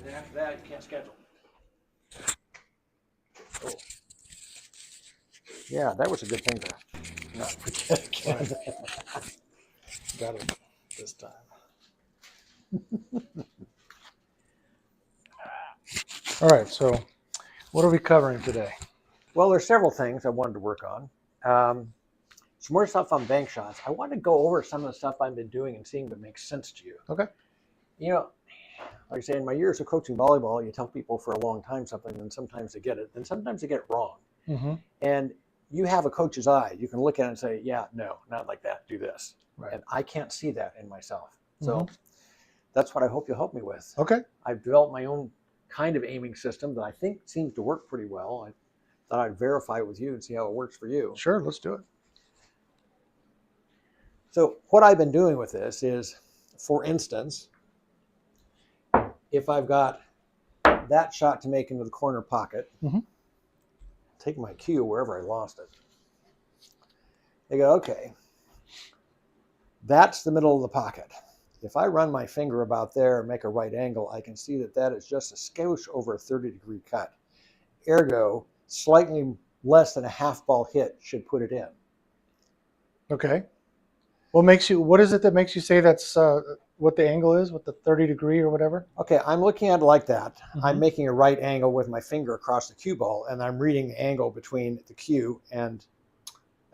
And then after that, you can't schedule. Oh. Yeah, that was a good thing to not forget again. Right. Got it this time. All right, so what are we covering today? Well, there's several things I wanted to work on. Some more stuff on bank shots. I wanted to go over some of the stuff I've been doing and seeing if it makes sense to you. Okay. You know, like I say, in my years of coaching volleyball, you tell people for a long time something, and sometimes they get it, and sometimes they get it wrong. Mm-hmm. And you have a coach's eye. You can look at it and say, yeah, no, not like that. Do this. Right. And I can't see that in myself. So that's what I hope you'll help me with. Okay. I've developed my own kind of aiming system that I think seems to work pretty well. I thought I'd verify it with you and see how it works for you. Sure, let's do it. So what I've been doing with this is, for instance, if I've got that shot to make into the corner pocket, take my cue wherever I lost it. They go, okay, that's the middle of the pocket. If I run my finger about there and make a right angle, I can see that that is just a skosh over a 30-degree cut. Ergo, slightly less than a half ball hit should put it in. Okay. What is it that makes you say that's what the angle is, with the 30-degree or whatever? Okay, I'm looking at it like that. I'm making a right angle with my finger across the cue ball, and I'm reading the angle between the cue and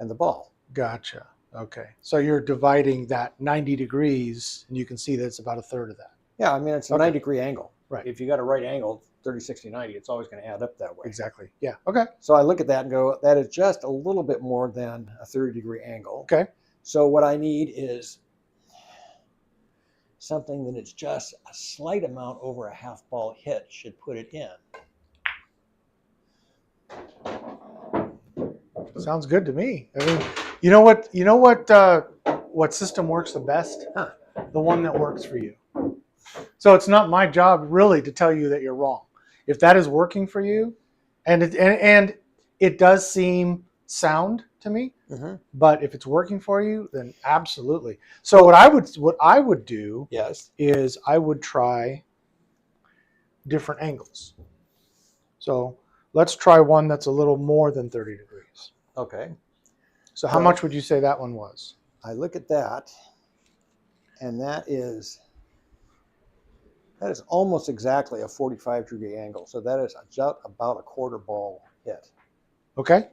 the ball. Gotcha. Okay. So you're dividing that 90 degrees, and you can see that it's about a third of that. Yeah, I mean, it's a 90-degree angle. Right. If you got a right angle, 30, 60, 90, it's always going to add up that way. Exactly. Yeah. Okay. So I look at that and go, that is just a little bit more than a 30-degree angle. Okay. So what I need is something that is just a slight amount over a half ball hit should put it in. Sounds good to me. I mean, what system works the best? Huh. The one that works for you. So it's not my job really to tell you that you're wrong. If that is working for you, and it does seem sound to me, but if it's working for you, then absolutely. So what I would do is I would try different angles. So let's try one that's a little more than 30 degrees. Okay. So how much would you say that one was? I look at that, and that is almost exactly a 45-degree angle. So that is just about a quarter ball hit. Okay.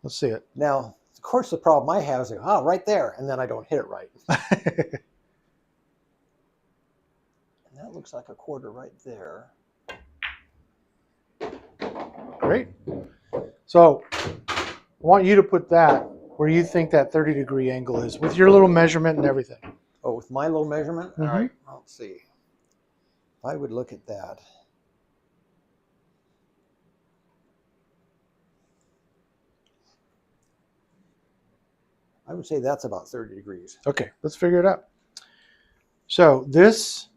Let's see it. Now, of course, the problem I have is, right there, and then I don't hit it right. And that looks like a quarter right there. Great. So I want you to put that where you think that 30-degree angle is, with your little measurement and everything. Oh, with my little measurement? All right, let's see. If I would look at that. I would say that's about 30 degrees. Okay, let's figure it out. So this,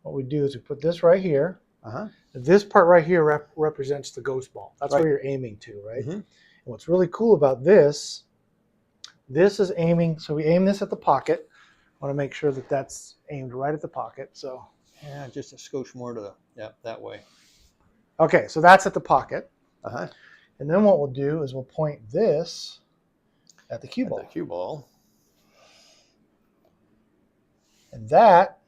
what we do is we put this right here. This part right here represents the ghost ball. That's where you're aiming to, right? And what's really cool about this is aiming. So we aim this at the pocket. I want to make sure that that's aimed right at the pocket. So yeah, just a skosh more to that way. Okay, so that's at the pocket. And then what we'll do is we'll point this at the cue ball. The cue ball. And that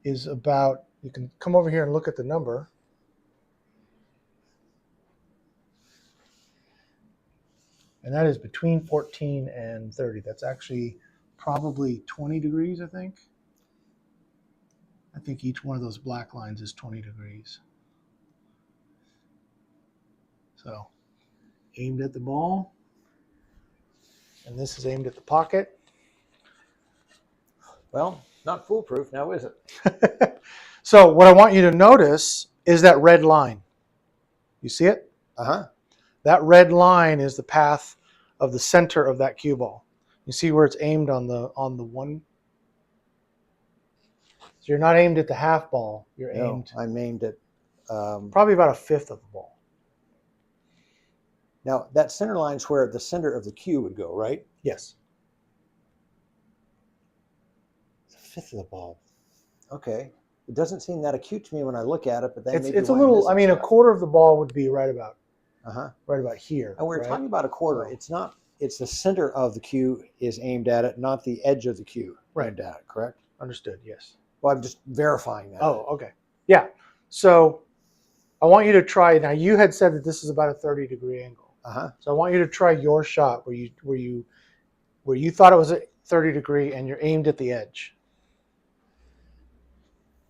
is about, you can come over here and look at the number. And that is between 14 and 30. That's actually probably 20 degrees, I think. I think each one of those black lines is 20 degrees. So aimed at the ball. And this is aimed at the pocket. Well, not foolproof now, is it? So what I want you to notice is that red line. You see it? That red line is the path of the center of that cue ball. You see where it's aimed on the one? So you're not aimed at the half ball. You're aimed. I'm aimed at probably about a fifth of the ball. Now, that center line's where the center of the cue would go, right? Yes. It's a fifth of the ball. Okay. It doesn't seem that acute to me when I look at it, but then It's maybe a when I'm little. missing I mean, a stuff. quarter of the ball would be right about Uh-huh. here. And we're right? talking about a quarter. So- It's not. It's the center of the cue is aimed at it, not the edge of the cue aimed at it. Correct. Understood. Yes. Well, I'm just verifying that. Oh, okay. Yeah. So I want you to try. Now you had said that this is about a 30-degree angle. Uh-huh. So I want you to try your shot where you thought it was a 30-degree and you're aimed at the edge.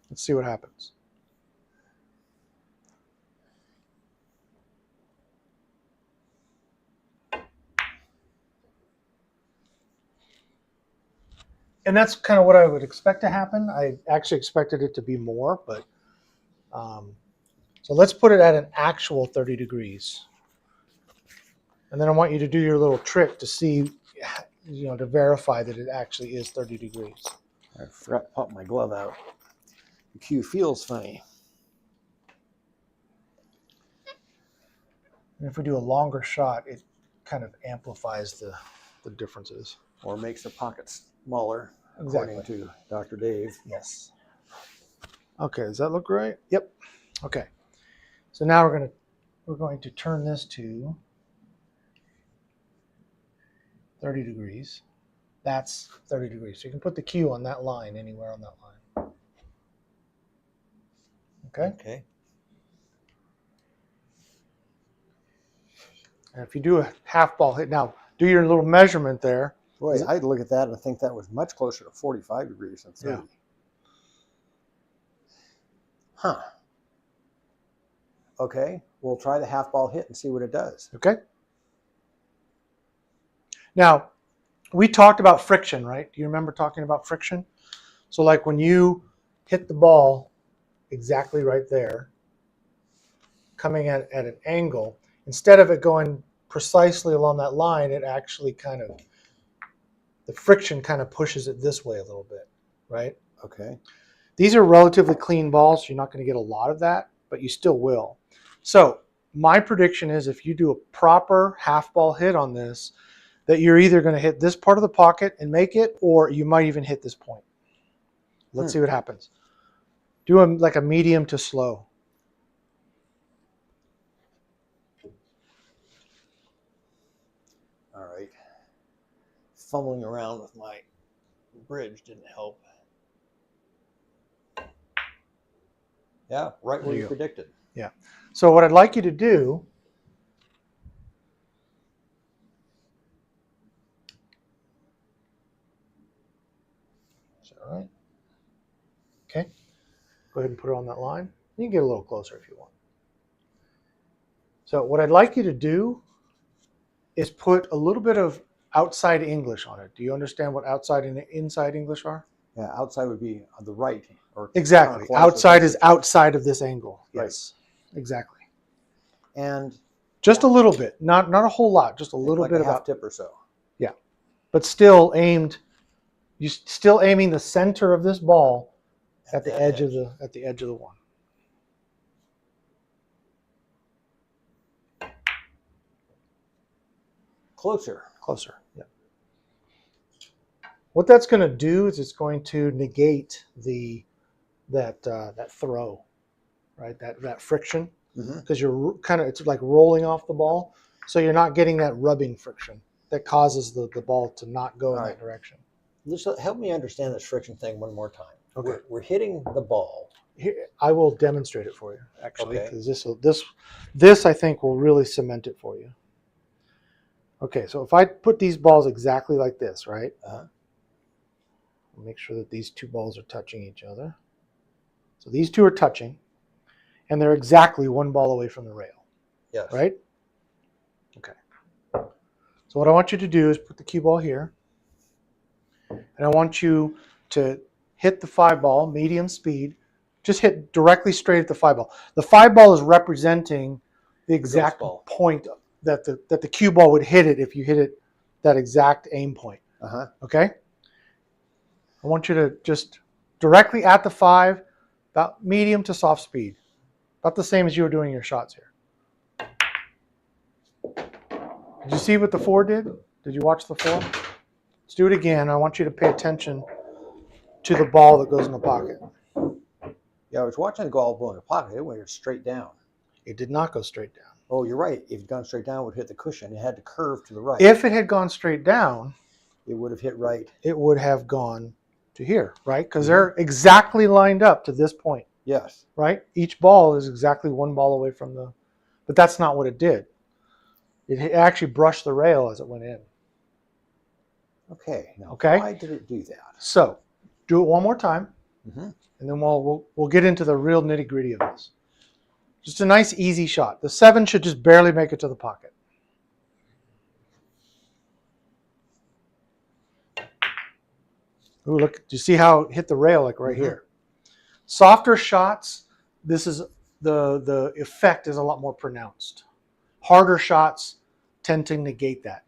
Let's see what happens. And that's kind of what I would expect to happen. I actually expected it to be more, but so let's put it at an actual 30 degrees. And then I want you to do your little trick to see, to verify that it actually is 30 degrees. I forgot to pop my glove out. The cue feels funny. And if we do a longer shot, it kind of amplifies the differences. Or makes the pockets smaller, Exactly. according to Dr. Dave. Yes. Okay, does that look right? Yep. Okay. So now we're going to turn this to 30 degrees. That's 30 degrees. So you can put the cue on that line, anywhere on that line. Okay? Okay. And if you do a half ball hit, now do your little measurement there. Boy, I'd look at that and think that was much closer to 45 degrees than 30. Yeah. Huh. Okay, we'll try the half ball hit and see what it does. Okay? Now, we talked about friction, right? Do you remember talking about friction? So like when you hit the ball exactly right there, coming at an angle, instead of it going precisely along that line, it actually the friction kind of pushes it this way a little bit, right? Okay. These are relatively clean balls, so you're not going to get a lot of that, but you still will. So my prediction is if you do a proper half ball hit on this, that you're either going to hit this part of the pocket and make it, or you might even hit this point. Let's see what happens. Do like a medium to slow. All right. Fumbling around with my bridge didn't help. Yeah, right where you predicted. Yeah. So what I'd like you to do is that right? Okay. Go ahead and put it on that line. You can get a little closer if you want. So what I'd like you to do is put a little bit of outside English on it. Do you understand what outside and inside English are? Yeah, outside would be on the right. Or Exactly. Outside is outside of this angle. Yes. Right. Exactly. And just a little bit, not a whole lot, just a little like bit a half about tip or so. Yeah. But still aimed, you're still aiming the center of this ball at the edge of the one. Closer. Yeah. What that's going to do is it's going to negate that throw, right? That friction, because you're it's like rolling off the ball, so you're not getting that rubbing friction that causes the ball to not go in that direction. Just help me understand this friction thing one more time. Okay. We're hitting the ball. Here, I will demonstrate it for you, actually, because this I think will really cement it for you. Okay, so if I put these balls exactly like this, right? Make sure that these two balls are touching each other. So these two are touching, and they're exactly one ball away from the rail. Yes. Right? Okay. So what I want you to do is put the cue ball here, and I want you to hit the 5 ball, medium speed. Just hit directly straight at the 5 ball. The 5 ball is representing the exact point that the cue ball would hit it if you hit it that exact aim point. Okay? I want you to just directly at the 5, about medium to soft speed. About the same as you were doing your shots here. Did you see what the 4 did? Did you watch the 4? Let's do it again. I want you to pay attention to the ball that goes in the pocket. Yeah, I was watching the golf ball in the pocket. It went straight down. It did not go straight down. Oh, you're right. If it had gone straight down, it would hit the cushion. It had to curve to the right. If it had gone straight down, it would have hit right. It would have gone to here, right? Because they're exactly lined up to this point. Yes. Right? Each ball is exactly one ball away from the... But that's not what it did. It actually brushed the rail as it went in. Okay. Now, okay. Why did it do that? So, do it one more time, and then we'll get into the real nitty gritty of this. Just a nice, easy shot. The 7 should just barely make it to the pocket. Ooh, look! Do you see how it hit the rail like right here? Softer shots, this is the effect is a lot more pronounced. Harder shots tend to negate that.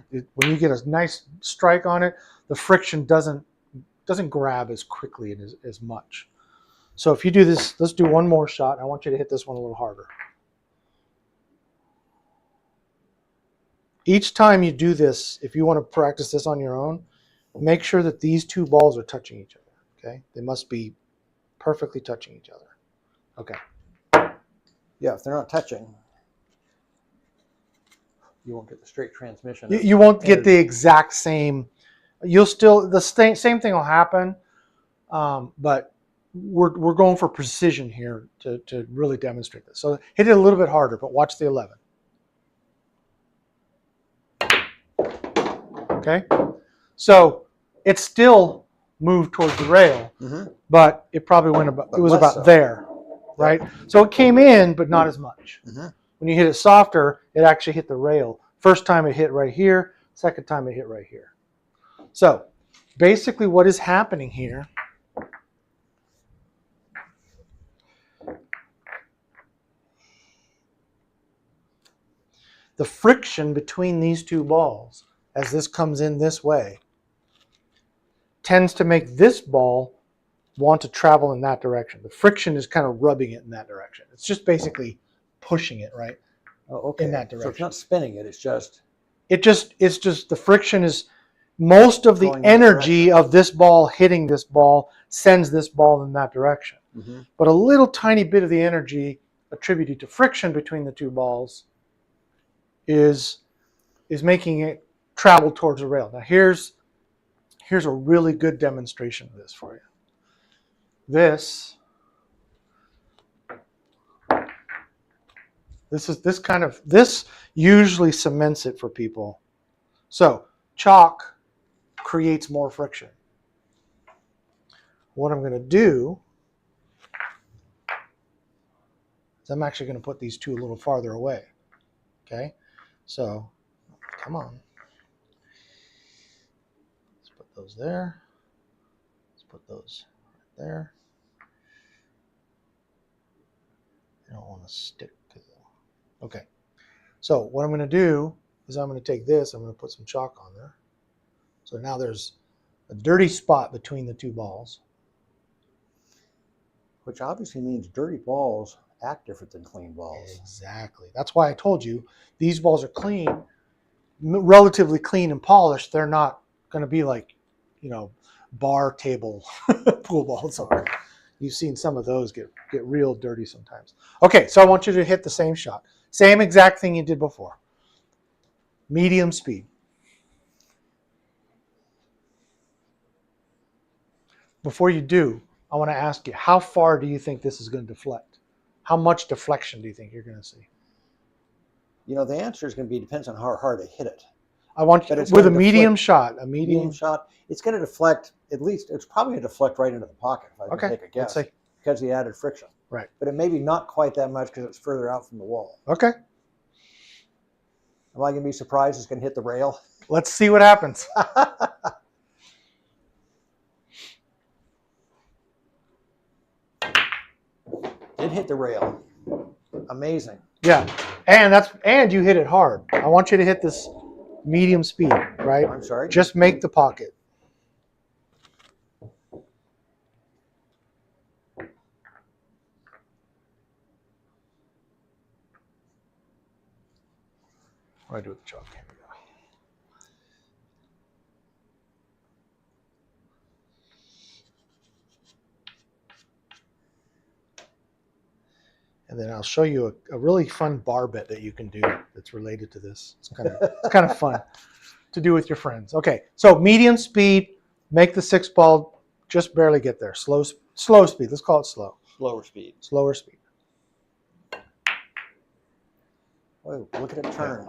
When you get a nice strike on it, the friction doesn't grab as quickly and as much. So if you do this, let's do one more shot. I want you to hit this one a little harder. Each time you do this, if you want to practice this on your own, make sure that these two balls are touching each other. Okay, they must be perfectly touching each other. Okay. Yeah, if they're not touching, you won't get the straight transmission. You won't get the exact same. You'll still the same thing will happen, but we're going for precision here to really demonstrate this. So hit it a little bit harder, but watch the 11. Okay, so it still moved towards the rail, but it probably went about. It was about there, right? So it came in, but not as much. When you hit it softer, it actually hit the rail. First time it hit right here. Second time it hit right here. So basically, what is happening here? The friction between these two balls, as this comes in this way, tends to make this ball want to travel in that direction. The friction is kind of rubbing it in that direction. It's just basically pushing it, right? In that direction. So it's not spinning it, it's just the friction is most of the energy of this ball hitting this ball sends this ball in that direction. But a little tiny bit of the energy attributed to friction between the two balls is making it travel towards the rail. Now here's a really good demonstration of this for you. This usually cements it for people. So chalk creates more friction. What I'm going to do is I'm actually going to put these two a little farther away. Okay, so come on. Let's put those there. Let's put those right there. I don't want to stick to them. Okay, so what I'm going to do is I'm going to take this, I'm going to put some chalk on there. So now there's a dirty spot between the two balls. Which obviously means dirty balls act different than clean balls. Exactly. That's why I told you these balls are clean, relatively clean and polished. They're not going to be like, bar table pool balls are. You've seen some of those get real dirty sometimes. Okay, so I want you to hit the same shot. Same exact thing you did before. Medium speed. Before you do, I want to ask you, how far do you think this is going to deflect? How much deflection do you think you're going to see? The answer is going to be depends on how hard I hit it. I want you with a medium shot. A medium shot. It's going to deflect. At least it's probably going to deflect right into the pocket. If I can take a guess, because of the added friction. Right. But it may be not quite that much because it's further out from the wall. Okay. Am I going to be surprised it's going to hit the rail? Let's see what happens. It hit the rail. Amazing. Yeah, and you hit it hard. I want you to hit this medium speed, right? I'm sorry. Just make the pocket. What do I do with the chalk? Here we go. And then I'll show you a really fun bar bet that you can do that's related to this. It's kind of fun to do with your friends. Okay, so medium speed, make the 6-ball just barely get there. Slow speed. Let's call it slow. Slower speed. Slower speed. Oh, look at it turn.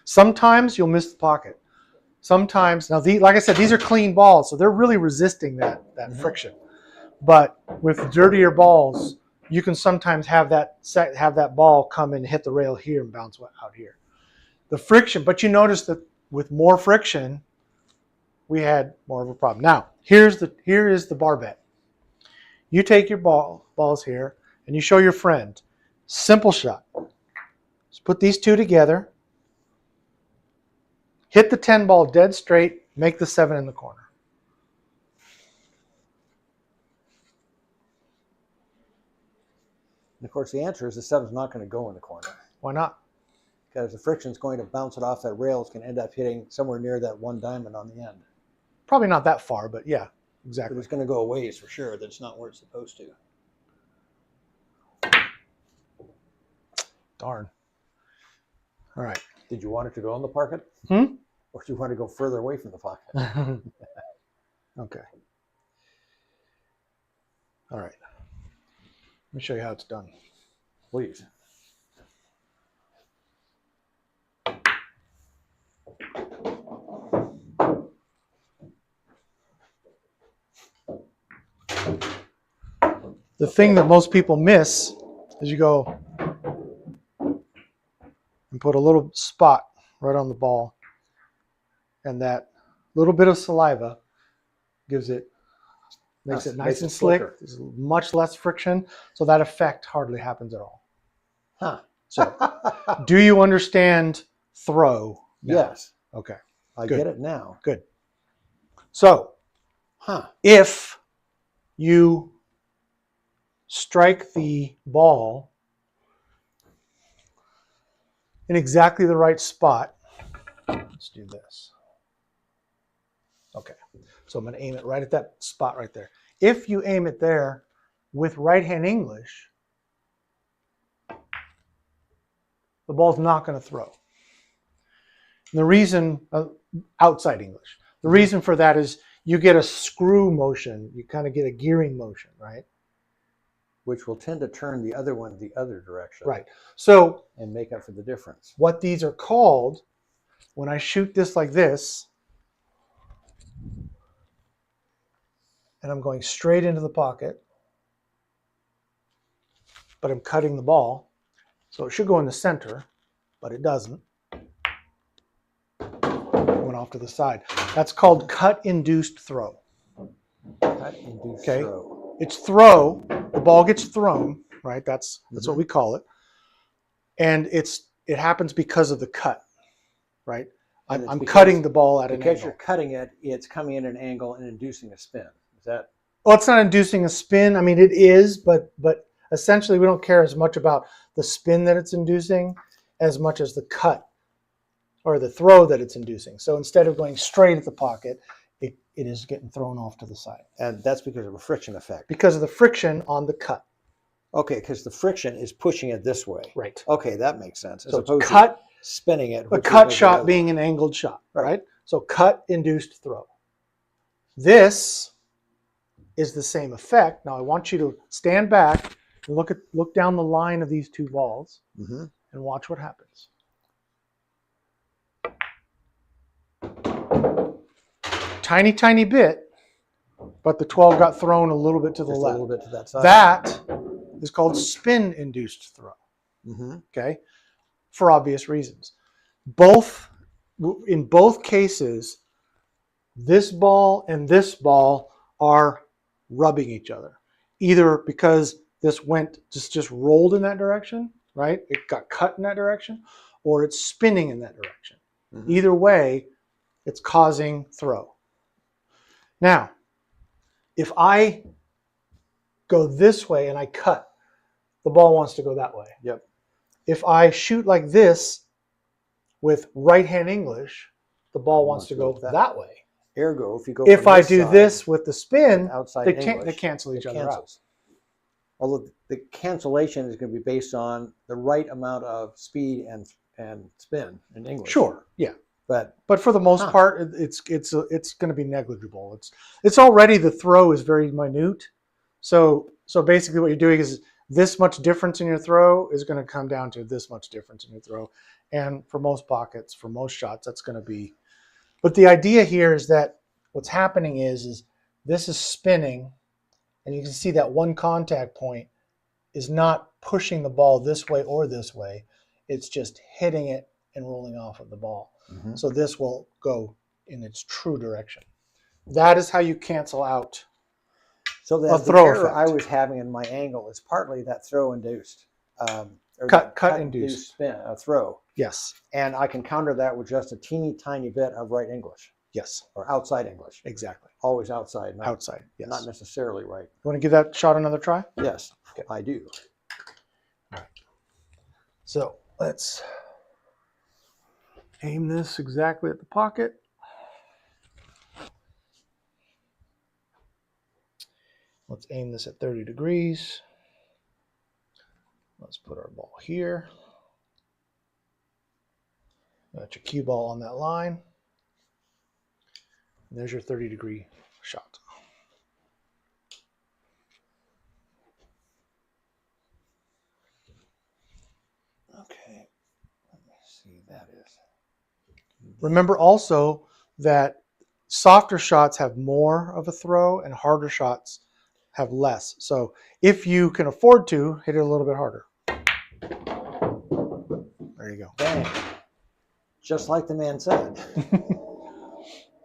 Sometimes you'll miss the pocket. Sometimes, now like I said, these are clean balls, so they're really resisting that friction. But with dirtier balls, you can sometimes have that ball come and hit the rail here and bounce out here. The friction, but you notice that with more friction, we had more of a problem. Now, here is the bar bet. You take your balls here and you show your friend. Simple shot. Just put these two together. Hit the 10 ball dead straight, make the 7 in the corner. And of course, the answer is the 7's not going to go in the corner. Why not? Because the friction's going to bounce it off that rail. It's going to end up hitting somewhere near that 1 diamond on the end. Probably not that far, but yeah, exactly. But it's going to go a ways for sure. That's not where it's supposed to. Darn. All right. Did you want it to go in the pocket? Or do you want to go further away from the pocket? Okay. All right. Let me show you how it's done. Please. The thing that most people miss is you go and put a little spot right on the ball, and that little bit of saliva makes it nice and slick. There's much less friction, so that effect hardly happens at all. Huh. So, do you understand throw now? Yes. Okay. I Good. get it now. Good. So, if you strike the ball in exactly the right spot, let's do this. Okay, so I'm going to aim it right at that spot right there. If you aim it there with right-hand English, the ball's not going to throw. And the reason, outside English, the reason for that is you get a screw motion. You kind of get a gearing motion, right? Which will tend to turn the other one the other direction. Right. So, and make up for the difference. What these are called, when I shoot this like this, and I'm going straight into the pocket, but I'm cutting the ball, so it should go in the center, but it doesn't. It went off to the side. That's called cut-induced throw. Cut-induced throw. It's throw. The ball gets thrown, right? That's what we call it, and it happens because of the cut, right? I'm cutting the ball at an angle. Because you're cutting it, it's coming in an angle and inducing a spin. Is that? Well, it's not inducing a spin. I mean, it is, but essentially we don't care as much about the spin that it's inducing as much as the cut or the throw that it's inducing. So instead of going straight at the pocket, it is getting thrown off to the side. And that's because of a friction effect. Because of the friction on the cut. Okay, because the friction is pushing it this way. Right. Okay, that makes sense. As so opposed cut, to spinning it. A cut shot being an angled shot, right? So cut-induced throw. This is the same effect. Now I want you to stand back and look down the line of these two balls and watch what happens. Tiny, tiny bit, but the 12 got thrown a little bit to the left. A little bit to that side. That is called spin-induced throw. Okay, for obvious reasons. In both cases, this ball and this ball are rubbing each other, either because this just rolled in that direction, right? It got cut in that direction, or it's spinning in that direction. Either way, it's causing throw. Now, if I go this way and I cut, the ball wants to go that way. Yep. If I shoot like this with right-hand English, the ball wants to go that way. Ergo, if you go if I do this with the spin, they cancel each other out. although the cancellation is going to be based on the right amount of speed and spin in English. Sure, yeah. But for the most part, it's going to be negligible. It's already, the throw is very minute. So basically what you're doing is this much difference in your throw is going to come down to this much difference in your throw. And for most pockets, for most shots, that's going to be. But the idea here is that what's happening is this is spinning, and you can see that one contact point is not pushing the ball this way or this way. It's just hitting it and rolling off of the ball. Mm-hmm. So this will go in its true direction. That is how you cancel out. So the error I was having in my angle is partly that throw induced. Cut induced spin, throw. Yes. And I can counter that with just a teeny tiny bit of right English. Yes. Or outside English. Exactly. Always outside. Outside, yes. Not necessarily right. You want to give that shot another try? Yes, okay. I do. All right. So let's aim this exactly at the pocket. Let's aim this at 30 degrees. Let's put our ball here. Got your cue ball on that line. And there's your 30-degree shot. Okay, let me see. That is. Remember also that softer shots have more of a throw and harder shots have less. So if you can afford to, hit it a little bit harder. There you go. Bang. Just like the man said.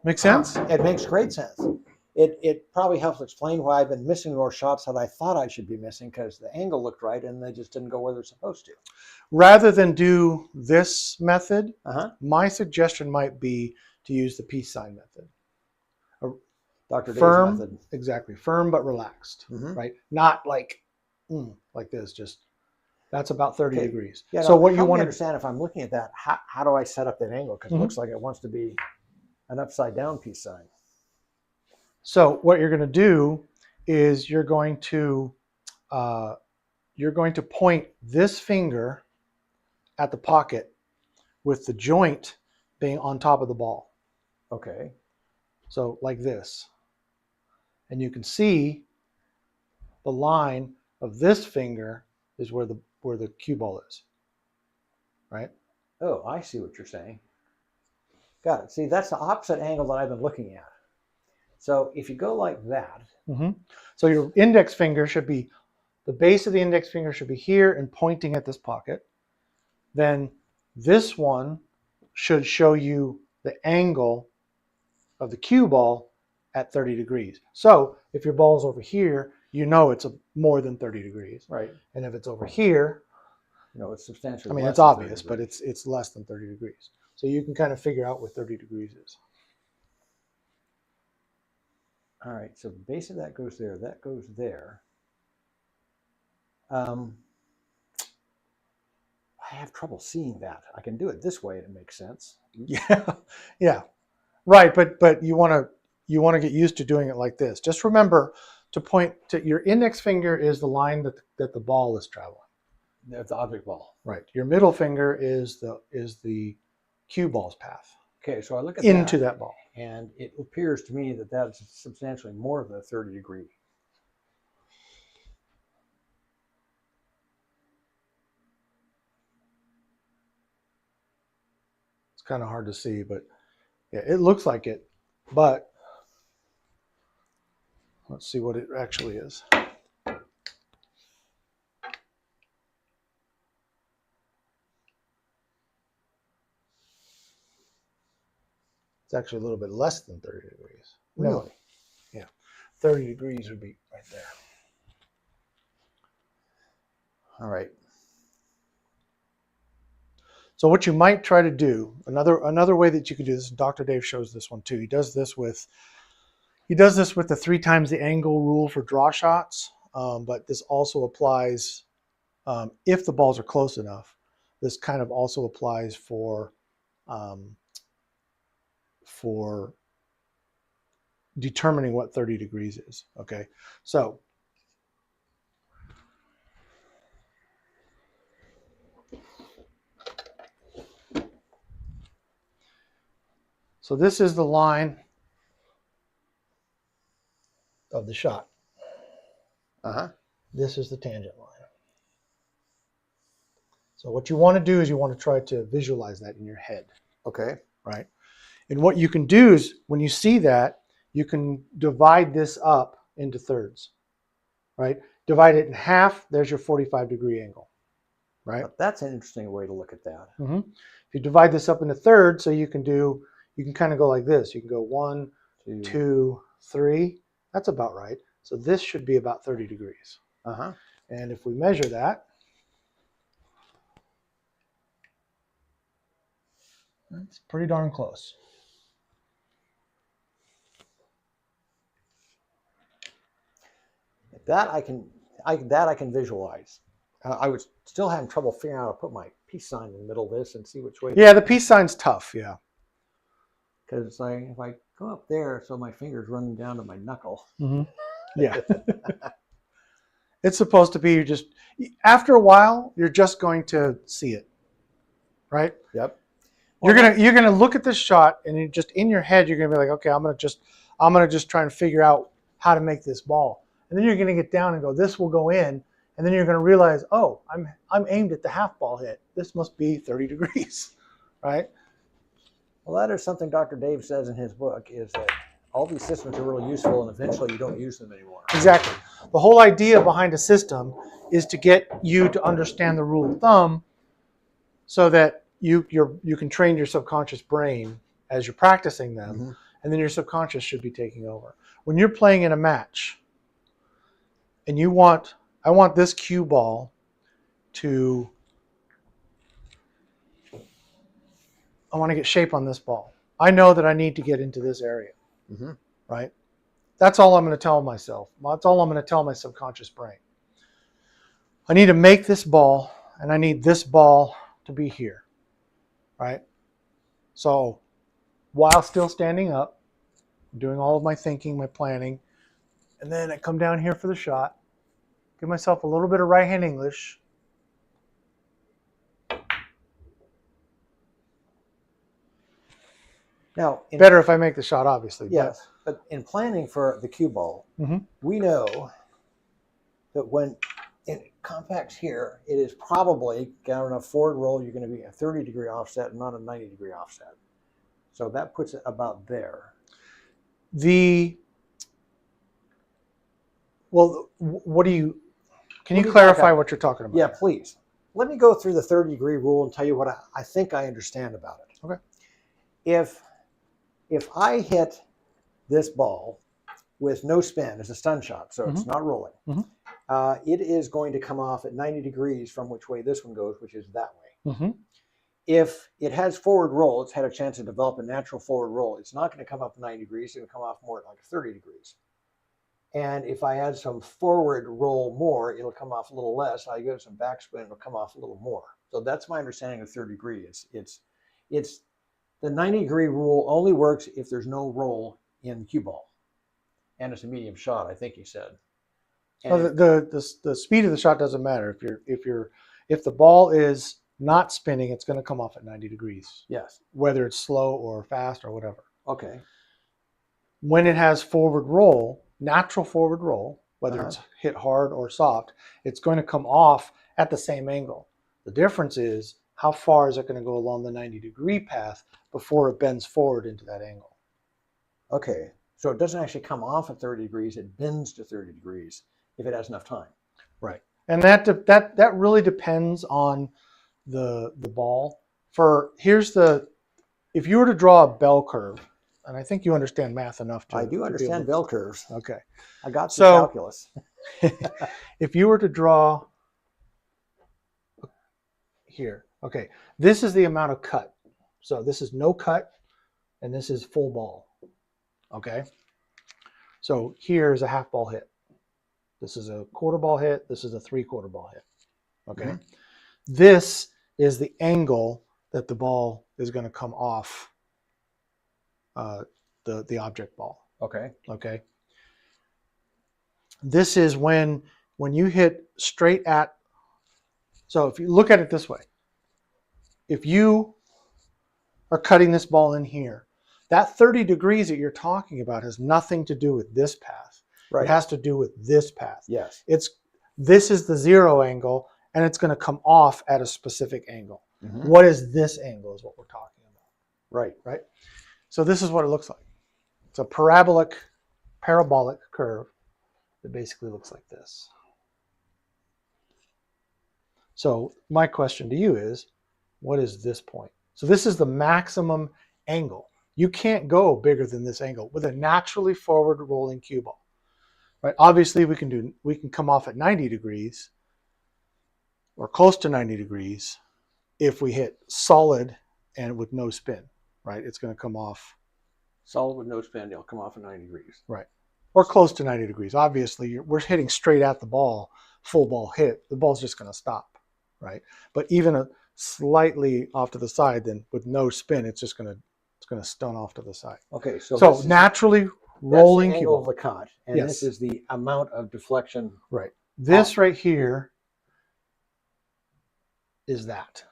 Makes sense? It makes great sense. It probably helps explain why I've been missing more shots that I thought I should be missing, because the angle looked right and they just didn't go where they're supposed to. Rather than do this method, my suggestion might be to use the peace sign method. Dr. Dave's Firm, method. Exactly. Firm but relaxed, right? Not like this. Just that's about 30 degrees. Yeah, so what you want to understand, if I'm looking at that, how do I set up that angle? Because it looks like it wants to be an upside down peace sign. So what you're going to do is you're going to point this finger at the pocket with the joint being on top of the ball. Okay. So like this. And you can see the line of this finger is where the cue ball is. Right? Oh, I see what you're saying. Got it. See, that's the opposite angle that I've been looking at. So if you go like that. So your index finger should be, the base of the index finger should be here and pointing at this pocket. Then this one should show you the angle of the cue ball at 30 degrees. So if your ball's over here, you know it's more than 30 degrees. Right. And if it's over here, it's substantially. I mean, it's obvious, but it's less than 30 degrees. So you can kind of figure out where 30 degrees is. All right, so the base of that goes there. That goes there. I have trouble seeing that. I can do it this way, and it makes sense. Yeah, right. But you want to get used to doing it like this. Just remember to point to your index finger is the line that the ball is traveling. The object ball. Right. Your middle finger is the cue ball's path. Okay, so I look at into that ball, and it appears to me that that's substantially more than a 30 degree. It's kind of hard to see, but yeah, it looks like it. But let's see what it actually is. It's actually a little bit less than 30 degrees. Really? No. Yeah. 30 degrees would be right there. All right. So what you might try to do, another way that you could do this, Dr. Dave shows this one too. He does this with the 3 times the angle rule for draw shots, but this also applies if the balls are close enough. This kind of also applies for determining what 30 degrees is. Okay, so So this is the line of the shot. Uh-huh. This is the tangent line. So what you want to do is you want to try to visualize that in your head, Okay. right? And what you can do is when you see that, you can divide this up into thirds, right? Divide it in half, there's your 45-degree angle, right? That's an interesting way to look at that. Mm-hmm. If you divide this up into thirds, so you can kind of go like this. You can go 1, 2, 3. That's about right. So this should be about 30 degrees. Uh-huh. And if we measure that, that's pretty darn close. That I can visualize. I was still having trouble figuring out how to put my peace sign in the middle of this and see which way. Yeah, the peace sign's tough, yeah. Because it's like, if I go up there, so my finger's running down to my knuckle. Mm-hmm. Yeah. It's supposed to be just, after a while, you're just going to see it, right? Yep. You're gonna look at this shot, and you just in your head, you're gonna be like, okay, I'm gonna just try and figure out how to make this ball, and then you're gonna get down and go, this will go in, and then you're gonna realize, oh, I'm aimed at the half ball hit. This must be 30 degrees, right? Well, that is something Dr. Dave says in his book, is that all these systems are really useful, and eventually you don't use them anymore. Exactly. The whole idea behind a system is to get you to understand the rule of thumb, so that you can train your subconscious brain as you're practicing them, Mm-hmm. and then your subconscious should be taking over. When you're playing in a match, and I want this cue ball to, I want to get shape on this ball. I know that I need to get into this area, Mm-hmm. right? That's all I'm going to tell myself. That's all I'm going to tell my subconscious brain. I need to make this ball, and I need this ball to be here, right? So while still standing up, doing all of my thinking, my planning, and then I come down here for the shot, give myself a little bit of right-hand English. Now, Better if I make the shot, obviously. Yes, but in planning for the cue ball, Mhm. we know that when it compacts here, it is probably got enough forward roll, you're going to be a 30-degree offset and not a 90-degree offset. So that puts it about there. What do you, can you Let me clarify back up. what you're talking about? Yeah, please. Let me go through the 30-degree rule and tell you what I think I understand about it. Okay. If I hit this ball with no spin, it's a stun shot, so it's not rolling. Mhm. It is going to come off at 90 degrees from which way this one goes, which is that way. Mm-hmm. If it has forward roll, it's had a chance to develop a natural forward roll. It's not going to come up 90 degrees. It's going to come off more like 30 degrees. And if I add some forward roll more, it'll come off a little less. I give it some backspin, it'll come off a little more. So that's my understanding of 30 degrees. It's the 90-degree rule only works if there's no roll in cue ball, and it's a medium shot, I think you said. Well, the speed of the shot doesn't matter. If the ball is not spinning, it's going to come off at 90 degrees. Yes. Whether it's slow or fast or whatever. Okay. When it has forward roll, natural forward roll, whether it's hit hard or soft, it's going to come off at the same angle. The difference is how far is it going to go along the 90-degree path before it bends forward into that angle. Okay. So it doesn't actually come off at 30 degrees. It bends to 30 degrees if it has enough time. Right. And that really depends on the ball. If you were to draw a bell curve, and I think you understand math enough to. I do understand bell curves. Okay. I got some calculus. If you were to draw here, okay, this is the amount of cut. So this is no cut, and this is full ball. Okay. So here's a half ball hit. This is a quarter ball hit. This is a 3/4 ball hit. Okay. Mm-hmm. This is the angle that the ball is going to come off the object ball. Okay. Okay. This is when you hit straight at. So if you look at it this way, if you are cutting this ball in here, That 30 degrees that you're talking about has nothing to do with this path. Right. It has to do with this path. Yes. This is the 0 angle, and it's going to come off at a specific angle. Mm-hmm. What is this angle is what we're talking about. Right. So this is what it looks like. It's a parabolic curve that basically looks like this. So my question to you is, what is this point? So this is the maximum angle. You can't go bigger than this angle with a naturally forward rolling cue ball. Right? Obviously we can come off at 90 degrees or close to 90 degrees if we hit solid and with no spin, right? It's going to come off solid with no spin, it'll come off at 90 degrees. Right. Or close to 90 degrees. Obviously, we're hitting straight at the ball, full ball hit. The ball's just going to stop, right? But even a slightly off to the side, then with no spin, it's going to stone off to the side. Okay, so naturally rolling that's the cue angle ball. of the cut, and Yes. this is the amount of deflection. Right. This right here is that,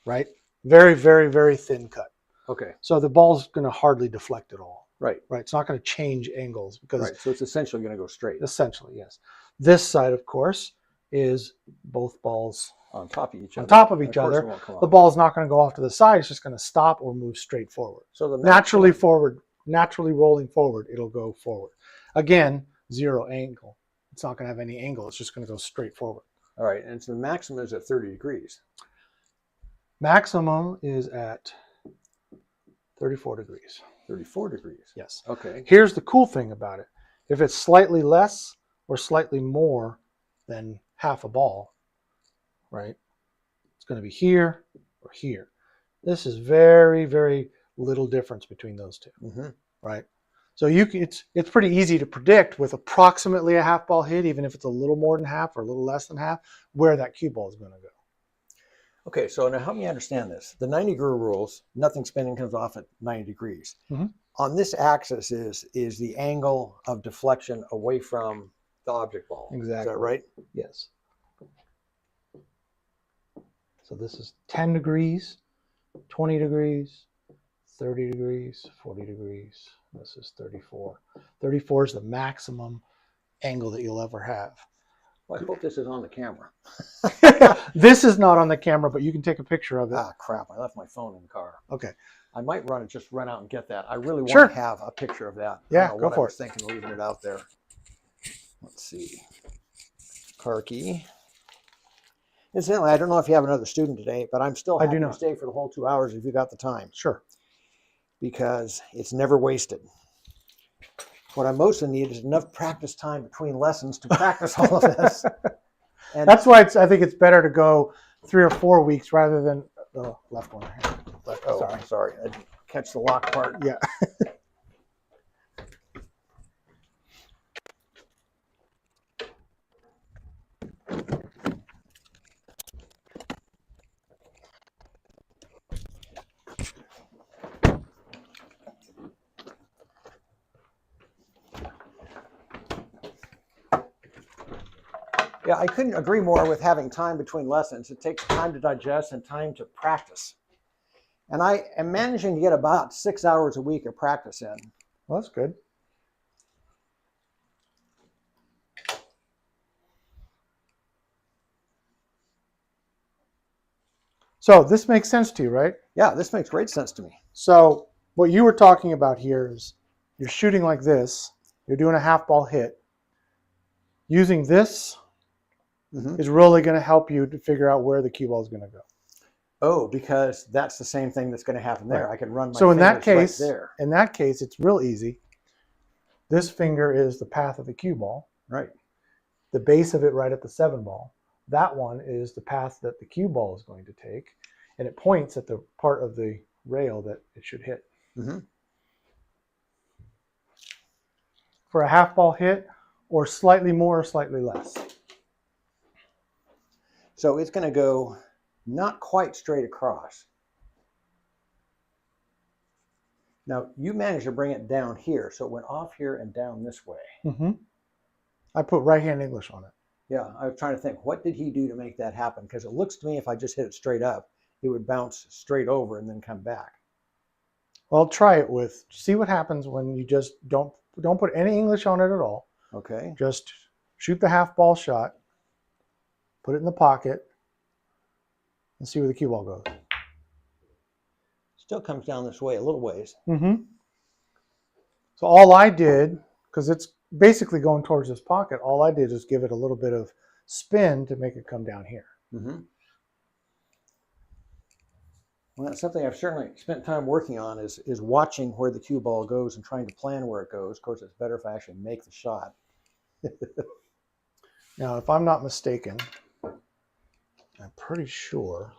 right? Very, very, very thin cut. Okay. So the ball's going to hardly deflect at all. Right. Right. It's not going to change angles because Right. So it's essentially going to go straight essentially, yes. This side, of course, is both balls on top of each on other. top of each course other. it won't come The off. ball is not going to go off to the side. It's just going to stop or move straight forward. So the Naturally forward, naturally rolling forward, it'll go forward. Again, 0 angle. It's not going to have any angle. It's just going to go straight forward. All right, and so the maximum is at 30 degrees. Maximum is at 34 degrees. 34 degrees. Yes. Okay. Here's the cool thing about it. If it's slightly less or slightly more than half a ball, right, it's going to be here or here. This is very, very little difference between those two, Mm-hmm. right? So it's pretty easy to predict with approximately a half ball hit, even if it's a little more than half or a little less than half, where that cue ball is going to go. Okay, so now help me understand this. The 90 degree rules, nothing spinning comes off at 90 degrees. Mm-hmm. On this axis is the angle of deflection away from the object ball. Exactly. Is that right? Yes. So this is 10 degrees, 20 degrees, 30 degrees, 40 degrees. This is 34. 34 is the maximum angle that you'll ever have. Well, I hope this is on the camera. This is not on the camera, but you can take a picture of it. Ah, crap. I left my phone in the car. Okay. I might just run out and get that. I really want Sure. to have a picture of that. Yeah, I don't know go what for I was it. thinking leaving it out there. Let's see. Car key. Incidentally, I don't know if you have another student today, but I'm still I happy do to not. stay for the whole 2 hours if you got the time, Sure. because it's never wasted. What I mostly need is enough practice time between lessons to practice all of this. And That's why I think it's better to go 3 or 4 weeks rather than the left one. oh, sorry, I didn't catch the lock part. Yeah. Yeah, I couldn't agree more with having time between lessons. It takes time to digest and time to practice. And I am managing to get about 6 hours a week of practice in. Well, that's good. So this makes sense to you, right? Yeah, this makes great sense to me. So what you were talking about here is you're shooting like this. You're doing a half ball hit. Using this Mm-hmm. is really going to help you to figure out where the cue ball is going to go. Oh, because that's the same thing that's going to happen there. Right. I can run my So in that fingers case, right there. in that case, it's real easy. This finger is the path of the cue ball. Right. The base of it right at the 7 ball. That one is the path that the cue ball is going to take, and it points at the part of the rail that it should hit. Mm-hmm. For a half ball hit, or slightly more or slightly less. So it's going to go not quite straight across. Now, you managed to bring it down here, so it went off here and down this way. Mm-hmm. I put right-hand English on it. Yeah, I was trying to think, what did he do to make that happen? Because it looks to me if I just hit it straight up, it would bounce straight over and then come back. Well, try it with. See what happens when you just don't put any English on it at all. Okay. Just shoot the half ball shot, put it in the pocket, and see where the cue ball goes. Still comes down this way a little ways. Mm-hmm. So all I did, because it's basically going towards this pocket, all I did is give it a little bit of spin to make it come down here. Mm-hmm. Well, that's something I've certainly spent time working on is watching where the cue ball goes and trying to plan where it goes. Of course, it's better if I actually make the shot. Now, if I'm not mistaken, I'm pretty sure.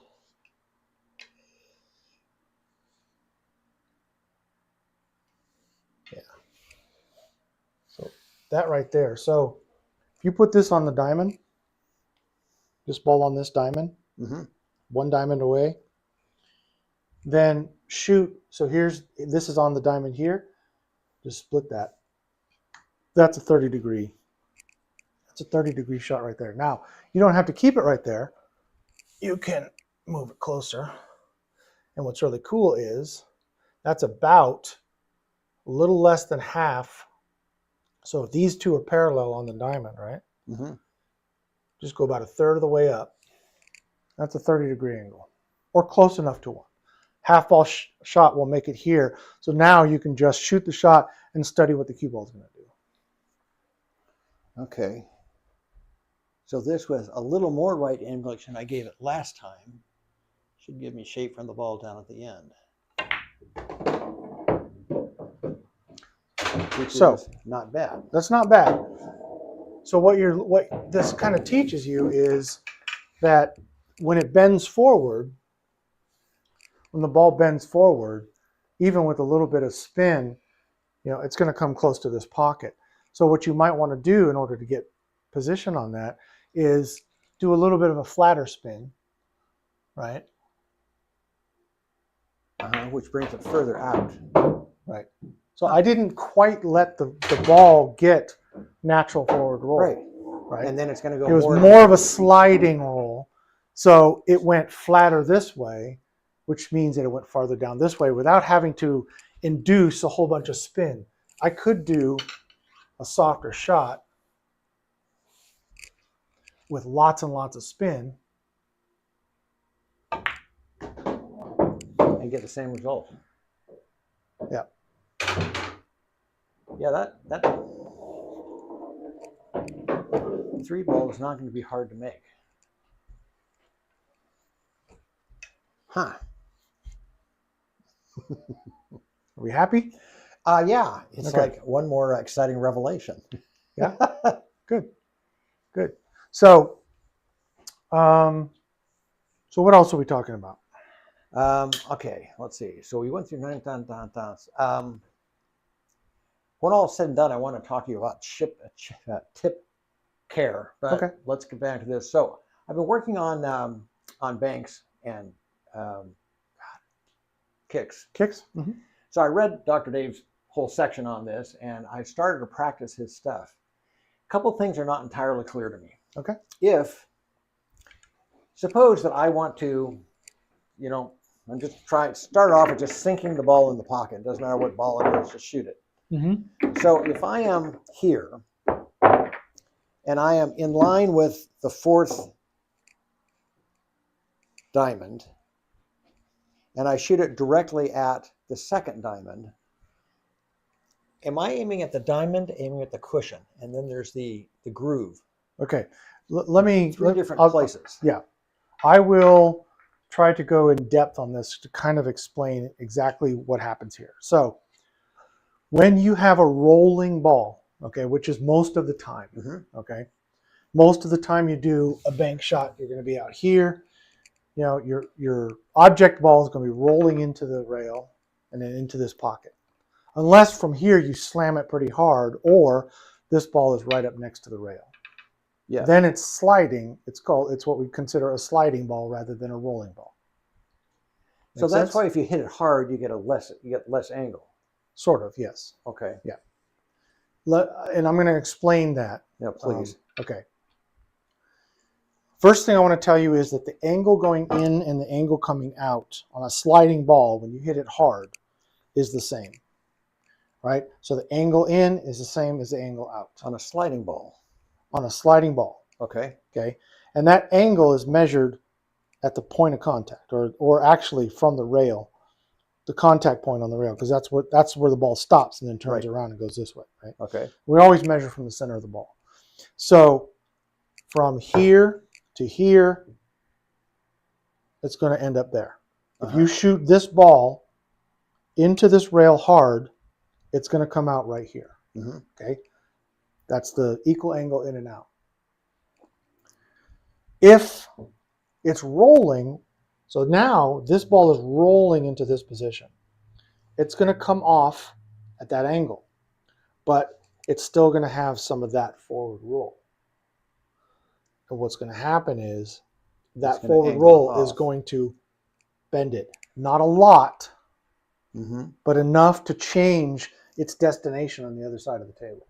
Yeah. So that right there. So if you put this on the diamond, this ball on this diamond, Mm-hmm. one diamond away, then shoot. So this is on the diamond here. Just split that. That's a 30-degree. That's a 30-degree shot right there. Now, you don't have to keep it right there. You can move it closer. And what's really cool is that's about a little less than half. So if these two are parallel on the diamond, right? Mm-hmm. Just go about a third of the way up. That's a 30-degree angle, or close enough to one. Half ball shot will make it here. So now you can just shoot the shot and study what the cue ball is going to do. Okay. So this with a little more right English than I gave it last time should give me shape from the ball down at the end. Which is not bad. That's not bad. So what this kind of teaches you is that when it bends forward, when the ball bends forward, even with a little bit of spin, it's going to come close to this pocket. So what you might want to do in order to get position on that is do a little bit of a flatter spin, right? Which brings it further out. Right. So I didn't quite let the ball get natural forward roll. Right. And then it's going to go It was more of a sliding roll. So it went flatter this way, which means that it went farther down this way without having to induce a whole bunch of spin. I could do a softer shot with lots and lots of spin and get the same result. Yeah. Yeah, that 3 ball is not going to be hard to make. Huh. Are we happy? Yeah, it's Okay. like one more exciting revelation. Yeah. Good. So, so what else are we talking about? Okay, let's see. So we went through 9 times. When all is said and done, I want to talk to you about tip care. But Okay. Let's get back to this. So I've been working on banks and kicks. Kicks? Mm-hmm. So I read Dr. Dave's whole section on this, and I started to practice his stuff. A couple things are not entirely clear to me. Okay. Suppose that I want to, I'm just start off with just sinking the ball in the pocket. It doesn't matter what ball it is, just shoot it. Mm-hmm. So if I am here, and I am in line with the 4th diamond, and I shoot it directly at the 2nd diamond, am I aiming at the diamond, aiming at the cushion? And then there's the groove. Okay. Let me... 3 different places. Yeah. I will try to go in depth on this to kind of explain exactly what happens here. So when you have a rolling ball, okay, which is most of the time, Mm-hmm. okay, most of the time you do a bank shot, you're going to be out here. Your object ball is going to be rolling into the rail and then into this pocket. Unless from here you slam it pretty hard, or this ball is right up next to the rail. Yeah. Then it's sliding. It's what we consider a sliding ball rather than a rolling ball. So Make that's sense? why if you hit it hard, you get less angle. Sort of, yes. Okay. And I'm going to explain that. Yeah, please. Okay. First thing I want to tell you is that the angle going in and the angle coming out on a sliding ball, when you hit it hard, is the same, right? So the angle in is the same as the angle out On a sliding ball. on a sliding ball, Okay. okay? And that angle is measured at the point of contact, or actually from the rail, the contact point on the rail, because that's where the ball stops and then turns Right. around and goes this way, right? Okay. We always measure from the center of the ball. So from here to here, it's going to end up there. If you shoot this ball into this rail hard, it's going to come out right here. Mm-hmm. Okay, that's the equal angle in and out. If it's rolling, so now this ball is rolling into this position, it's going to come off at that angle, but it's still going to have some of that forward roll. And what's going to happen is that forward roll is going to bend it. Not a lot, but enough to change its destination on the other side of the table.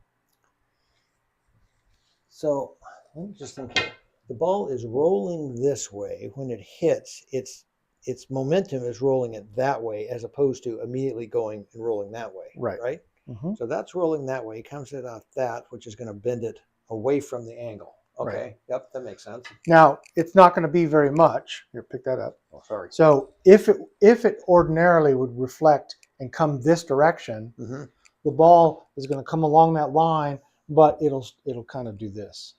So let me just think here. The ball is rolling this way. When it hits, its momentum is rolling it that way, as opposed to immediately going and rolling that way. Right. Right. So that's rolling that way. It comes off that, which is going to bend it away from the angle. Okay. Right. Yep, that makes sense. Now it's not going to be very much. Here, pick that up. Oh, sorry. So if it ordinarily would reflect and come this direction, the ball is going to come along that line, but it'll kind of do this.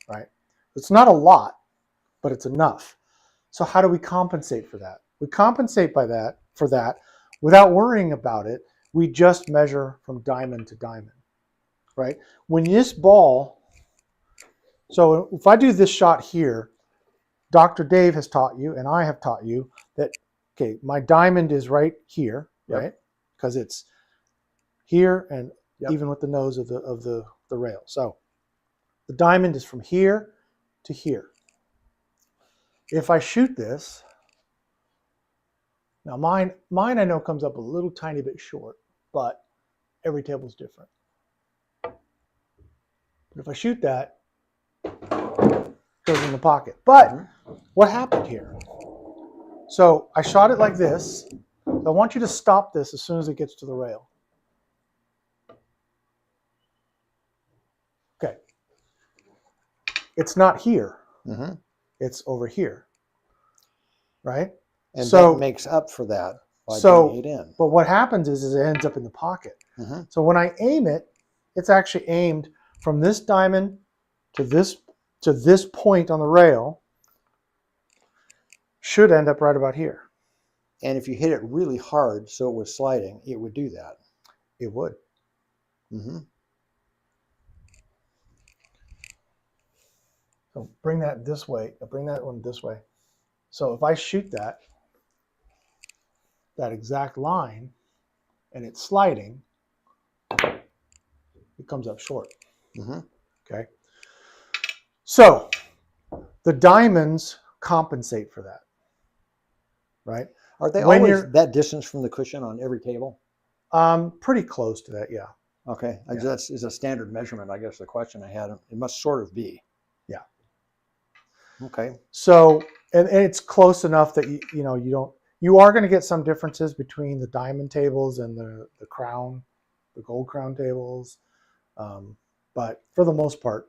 Right. It's not a lot, but it's enough. So how do we compensate for that? We compensate for that without worrying about it. We just measure from diamond to diamond, right? When this ball, so if I do this shot here, Dr. Dave has taught you, and I have taught you that, okay, my diamond is right here, right? Because it's here and even with the nose of the rail. So the diamond is from here to here. If I shoot this, now mine I know comes up a little tiny bit short, but every table is different. But if I shoot that, it goes in the pocket. But what happened here? So I shot it like this. I want you to stop this as soon as it gets to the rail. Okay. It's not here. It's over here. Right? And so that makes up for that by so, bringing it in. But what happens is it ends up in the pocket. So when I aim it, it's actually aimed from this diamond to this point on the rail. Should end up right about here. And if you hit it really hard so it was sliding, it would do that. It would. So bring that this way. Bring that one this way. So if I shoot that exact line and it's sliding, it comes up short. Okay. So the diamonds compensate for that, right? Are they always that distance from the cushion on every table? Pretty close to that, yeah. Okay, that is a standard measurement. I guess the question I had, it must sort of be. Yeah. Okay. So and it's close enough that you are going to get some differences between the diamond tables and the gold crown tables, but for the most part,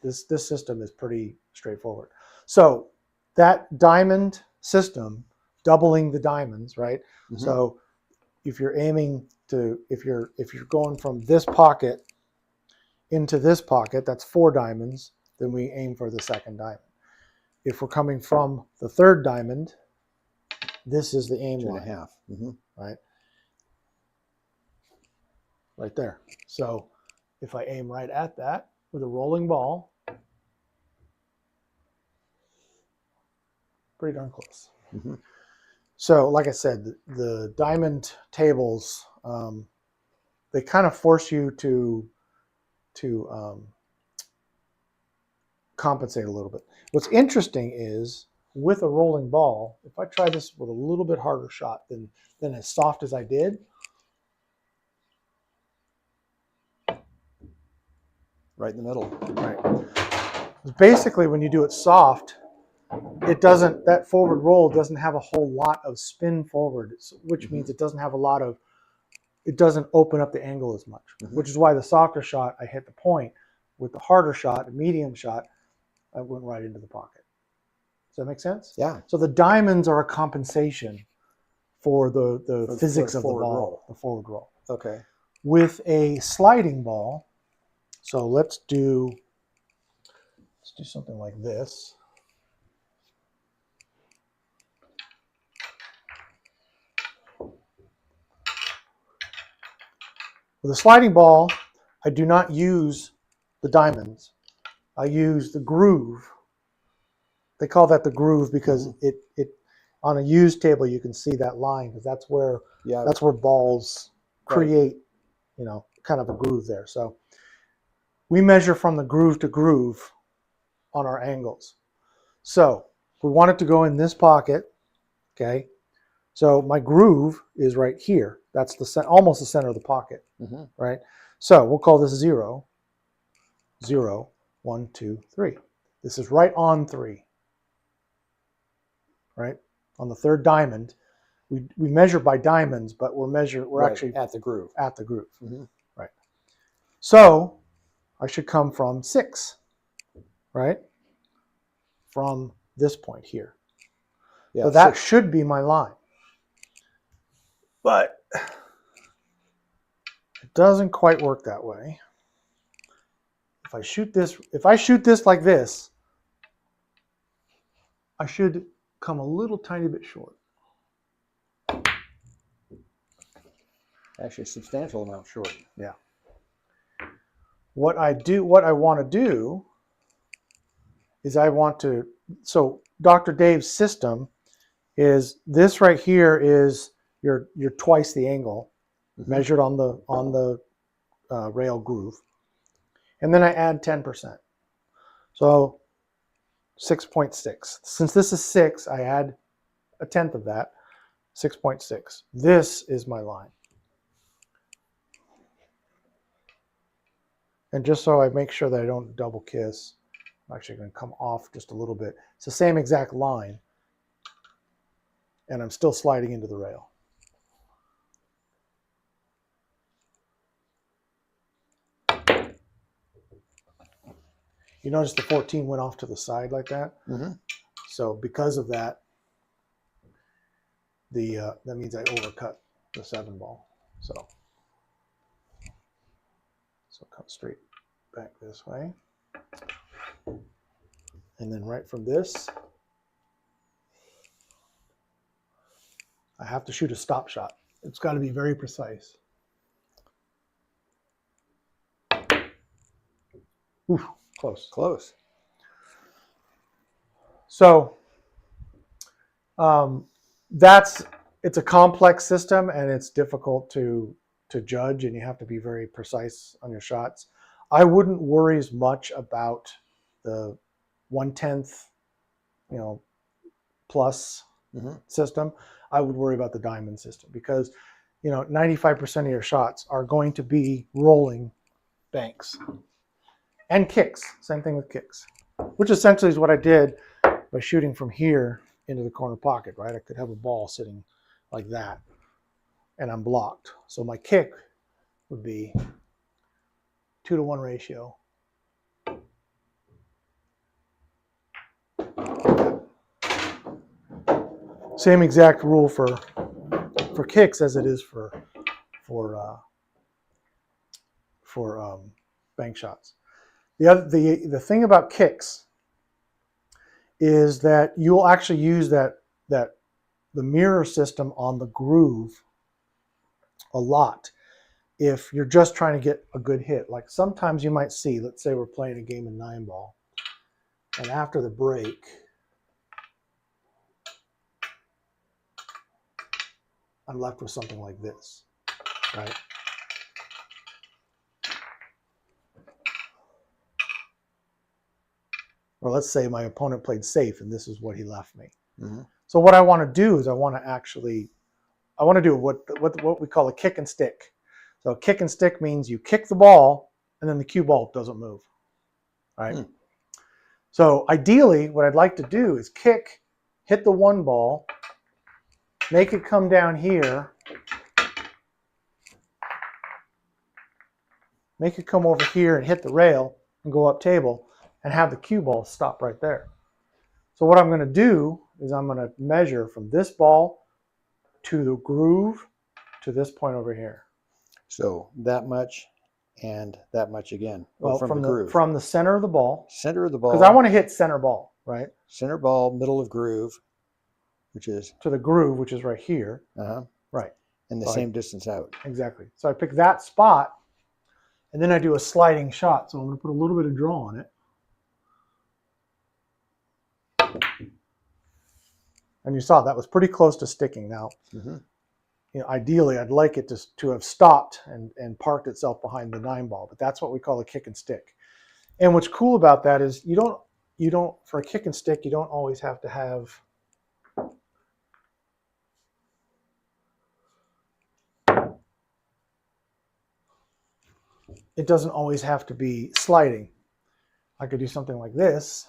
this system is pretty straightforward. So that diamond system, doubling the diamonds, right? So if you're aiming to, if you're going from this pocket into this pocket, that's 4 diamonds. Then we aim for the second diamond. If we're coming from the third diamond, this is the aim line. 2.5. Right? Right there. So if I aim right at that with a rolling ball, pretty darn close. So like I said, the diamond tables, they kind of force you to compensate a little bit. What's interesting is with a rolling ball, if I try this with a little bit harder shot than as soft as I did, right in the middle. Right. Basically, when you do it soft, that forward roll doesn't have a whole lot of spin forward, which means it doesn't have a lot of it doesn't open up the angle as much, which is why the softer shot, I hit the point. With the harder shot, the medium shot, I went right into the pocket. Does that make sense? Yeah. So the diamonds are a compensation for the physics of the ball, the forward roll. Okay. With a sliding ball, so let's do something like this. With a sliding ball, I do not use the diamonds. I use the groove. They call that the groove because it on a used table you can see that line because that's where balls create, kind of a groove there. So we measure from the groove to groove on our angles. So we want it to go in this pocket, okay? So my groove is right here. That's almost the center of the pocket, right? So we'll call this 0, 0, 1, 2, 3. This is right on 3, right? On the third diamond, we measure by diamonds, but we're actually at the groove. At the groove, right? So I should come from 6, right? From this point here. Yeah, so that should be my line. But it doesn't quite work that way. If I shoot this like this, I should come a little tiny bit short. Actually, a substantial amount short. Yeah. What I want to do is so Dr. Dave's system is this right here is you're twice the angle measured on the rail groove, and then I add 10%. So 6.6. Since this is 6, I add a tenth of that, 6.6. This is my line. And just so I make sure that I don't double kiss, I'm actually going to come off just a little bit. It's the same exact line, and I'm still sliding into the rail. You notice the 14 went off to the side like that? So because of that, that means I overcut the 7 ball. So come straight back this way. And then right from this, I have to shoot a stop shot. It's got to be very precise. Oof, close. So it's a complex system and it's difficult to judge, and you have to be very precise on your shots. I wouldn't worry as much about the 1/10, plus system. I would worry about the diamond system because, 95% of your shots are going to be rolling banks and kicks. Same thing with kicks, which essentially is what I did by shooting from here into the corner pocket, right? I could have a ball sitting like that and I'm blocked. So my kick would be 2-to-1 ratio. Same exact rule for kicks as it is for bank shots. The thing about kicks is that you'll actually use the mirror system on the groove a lot if you're just trying to get a good hit. Like sometimes you might see, let's say we're playing a game of 9-ball, and after the break, I'm left with something like this, right? Or let's say my opponent played safe and this is what he left me. So what I want to do is I want to do what we call a kick and stick. So kick and stick means you kick the ball and then the cue ball doesn't move, right? So ideally what I'd like to do is kick, hit the 1 ball, make it come down here, make it come over here and hit the rail and go up table and have the cue ball stop right there. So what I'm going to do is I'm going to measure from this ball to the groove to this point over here. So that much and that much again. Well, from the groove. From the center of the ball. Center of the ball. Because I want to hit center ball, right? Center ball, middle of groove, which is to the groove, which is right here. Right. And the same distance out. Exactly. So I pick that spot, and then I do a sliding shot. So I'm going to put a little bit of draw on it. And you saw that was pretty close to sticking. Now, you know, ideally, I'd like it to have stopped and parked itself behind the 9-ball, but that's what we call a kick and stick. And what's cool about that is you don't for a kick and stick, you don't always have to have it doesn't always have to be sliding. I could do something like this.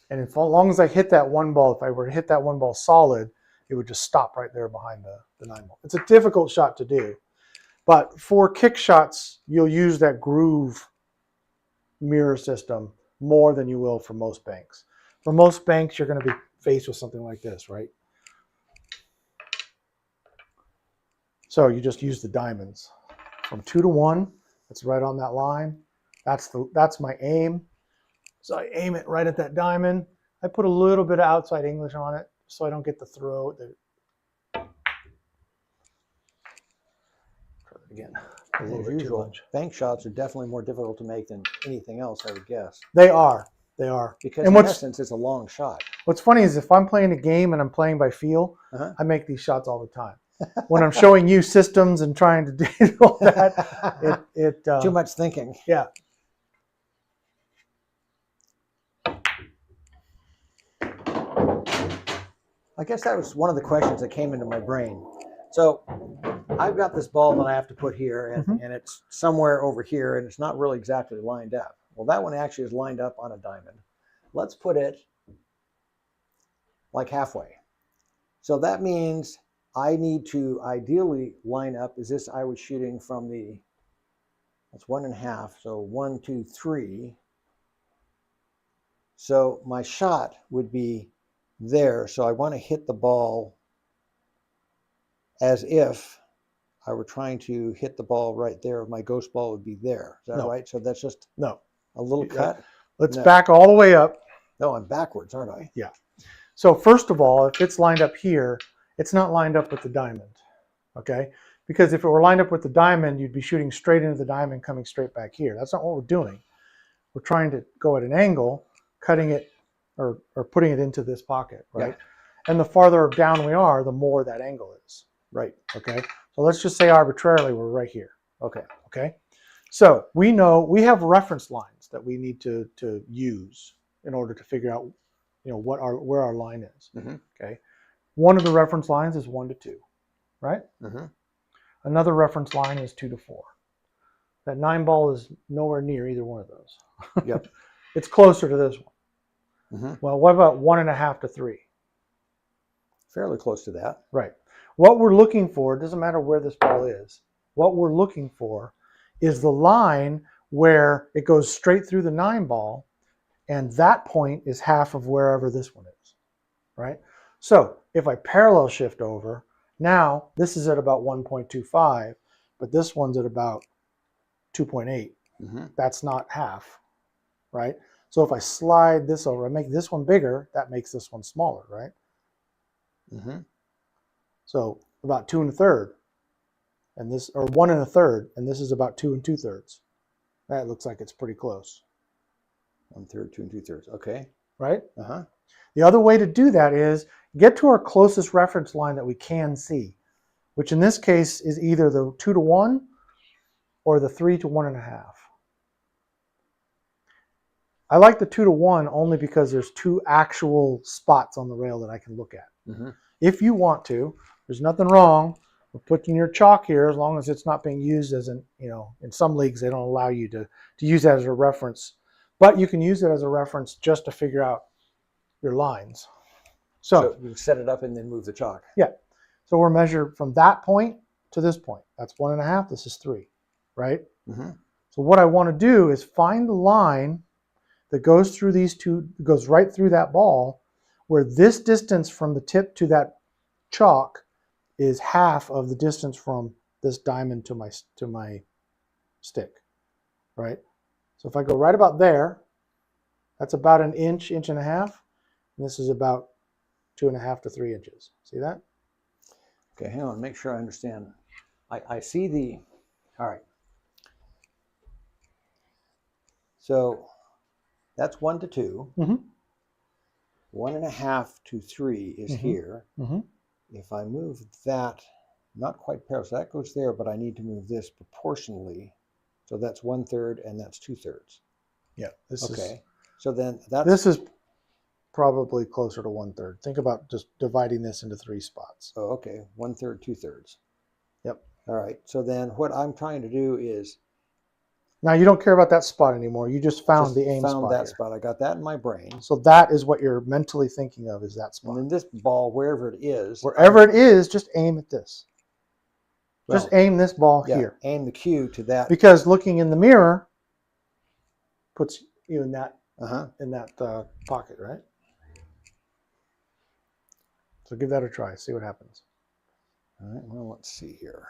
And as long as I hit that 1 ball, if I were to hit that 1 ball solid, it would just stop right there behind the 9-ball. It's a difficult shot to do. But for kick shots, you'll use that groove mirror system more than you will for most banks. For most banks, you're going to be faced with something like this, right? So you just use the diamonds. From 2 to 1, it's right on that line. That's my aim. So I aim it right at that diamond. I put a little bit of outside English on it so I don't get the throw. Try that again. A little bit too much. Bank shots are definitely more difficult to make than anything else, I would guess. They are. They are. Because in essence, it's a long shot. What's funny is if I'm playing a game and I'm playing by feel, I make these shots all the time. When I'm showing you systems and trying to do all that, too much thinking. Yeah. I guess that was one of the questions that came into my brain. So I've got this ball that I have to put here, and it's somewhere over here, and it's not really exactly lined up. Well, that one actually is lined up on a diamond. Let's put it like halfway. So that means I need to ideally line up, I was shooting from that's 1.5, so 1, 2, 3. So my shot would be there, so I want to hit the ball as if I were trying to hit the ball right there. My ghost ball would be there. Is that right? So that's just a little cut? Let's back all the way up. No, I'm backwards, aren't I? Yeah. So first of all, if it's lined up here, it's not lined up with the diamond, okay? Because if it were lined up with the diamond, you'd be shooting straight into the diamond, coming straight back here. That's not what we're doing. We're trying to go at an angle, cutting it or putting it into this pocket, right? Yeah. And the farther down we are, the more that angle is. Right. Okay. So let's just say arbitrarily we're right here. Okay. Okay. So we know we have reference lines that we need to use in order to figure out, you know, where our line is. Okay. One of the reference lines is 1 to 2, right? Another reference line is 2 to 4. That 9-ball is nowhere near either one of those. Yep. It's closer to this one. Well, what about 1.5 to 3? Fairly close to that. Right. What we're looking for, it doesn't matter where this ball is, what we're looking for is the line where it goes straight through the 9-ball, and that point is half of wherever this one is, right? So if I parallel shift over, now this is at about 1.25, but this one's at about 2.8. That's not half, right? So if I slide this over, I make this one bigger, that makes this one smaller, right? So about 2 1/3, and this, or 1 1/3, and this is about 2 2/3. That looks like it's pretty close. 1/3, 2 2/3. Okay. Right? The other way to do that is get to our closest reference line that we can see, which in this case is either the 2 to 1 or the 3 to 1.5. I like the 2 to 1 only because there's 2 actual spots on the rail that I can look at. If you want to, there's nothing wrong with putting your chalk here as long as it's not being used as an, you know, in some leagues they don't allow you to use that as a reference, but you can use it as a reference just to figure out your lines. So you set it up and then move the chalk. Yeah. So we're measured from that point to this point. That's 1.5. This is 3, right? Mm-hmm. So what I want to do is find the line that goes through these two, goes right through that ball, where this distance from the tip to that chalk is half of the distance from this diamond to my stick, right? So if I go right about there, that's about an inch, inch and a half, and this is about 2.5 to 3 inches. See that? Okay, hang on, make sure I understand. I see the, all right. So that's 1 to 2. Mm-hmm. 1.5 to 3 is here. Mm-hmm. If I move that, not quite parallel, so that goes there, but I need to move this proportionally. So that's 1/3 and that's 2/3. Yeah. Okay. So then that's This is probably closer to 1/3. Think about just dividing this into 3 spots. oh, okay, 1/3, 2/3. Yep. All right. So then what I'm trying to do is Now you don't care about that spot anymore. You just found just the aim found spot that here. spot. I got that in my brain. So that is what you're mentally thinking of, is that And spot. then this ball, wherever it is, Wherever it is, just aim at this. well, Just aim this ball yeah, here. aim the cue to that. Because looking in the mirror puts you in that Uh-huh. pocket, right? So give that a try. See what happens. All right. Well, let's see here.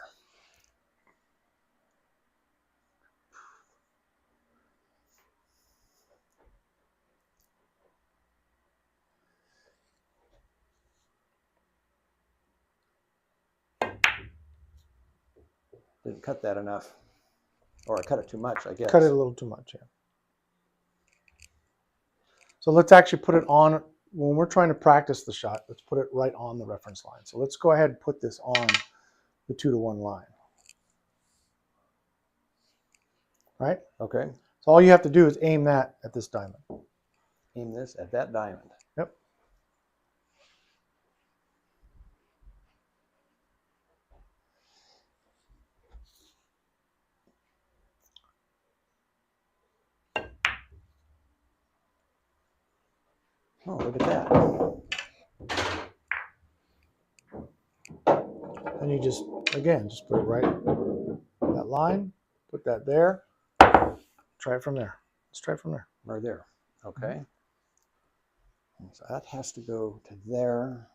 Didn't cut that enough, or I cut it too much, I guess. Cut it a little too much, yeah. So let's actually put it on, when we're trying to practice the shot, let's put it right on the reference line. So let's go ahead and put this on the 2 to 1 line. Right? Okay. So all you have to do is aim that at this diamond. Aim this at that diamond. Yep. Oh, look at that. And you just, again, just put it right that line, put that there, try it from there. Let's try it from there. Right there. Okay. So that has to go to there.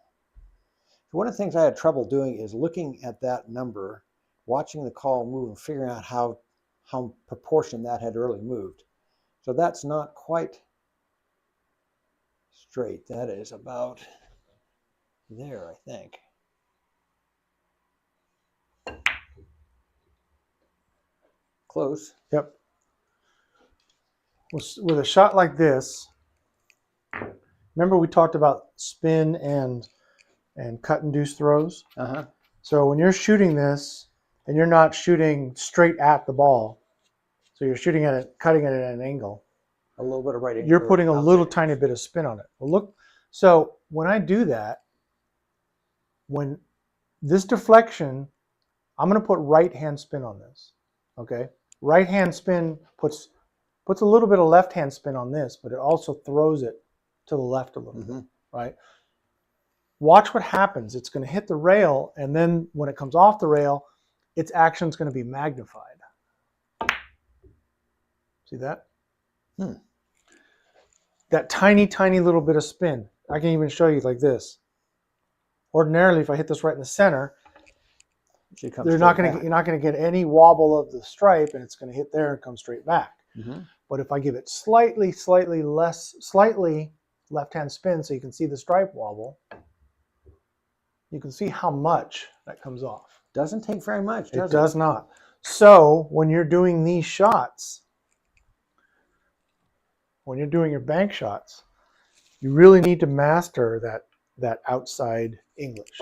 So one of the things I had trouble doing is looking at that number, watching the call move, and figuring out how proportioned that had really moved. So that's not quite straight. That is about there, I think. Close. Yep. With a shot like this, remember we talked about spin and cut and deuce throws? Uh-huh. So when you're shooting this, and you're not shooting straight at the ball, so you're shooting at it, cutting it at an angle, A little bit of right angle. you're putting a little tiny bit of spin on it. Well, look, so when I do that, when this deflection, I'm going to put right hand spin on this. Okay, right hand spin puts a little bit of left hand spin on this, but it also throws it to the left a little bit, right? Watch what happens. It's going to hit the rail, and then when it comes off the rail, its action is going to be magnified. See that? That tiny, tiny little bit of spin. I can even show you like this. Ordinarily, if I hit this right in the center, you're not going to get any wobble of the stripe, and it's going to hit there and come straight back. But if I give it slightly left-hand spin, so you can see the stripe wobble, you can see how much that comes off. Doesn't take very much, does it? It does not. So when you're doing these shots, when you're doing your bank shots, you really need to master that outside English.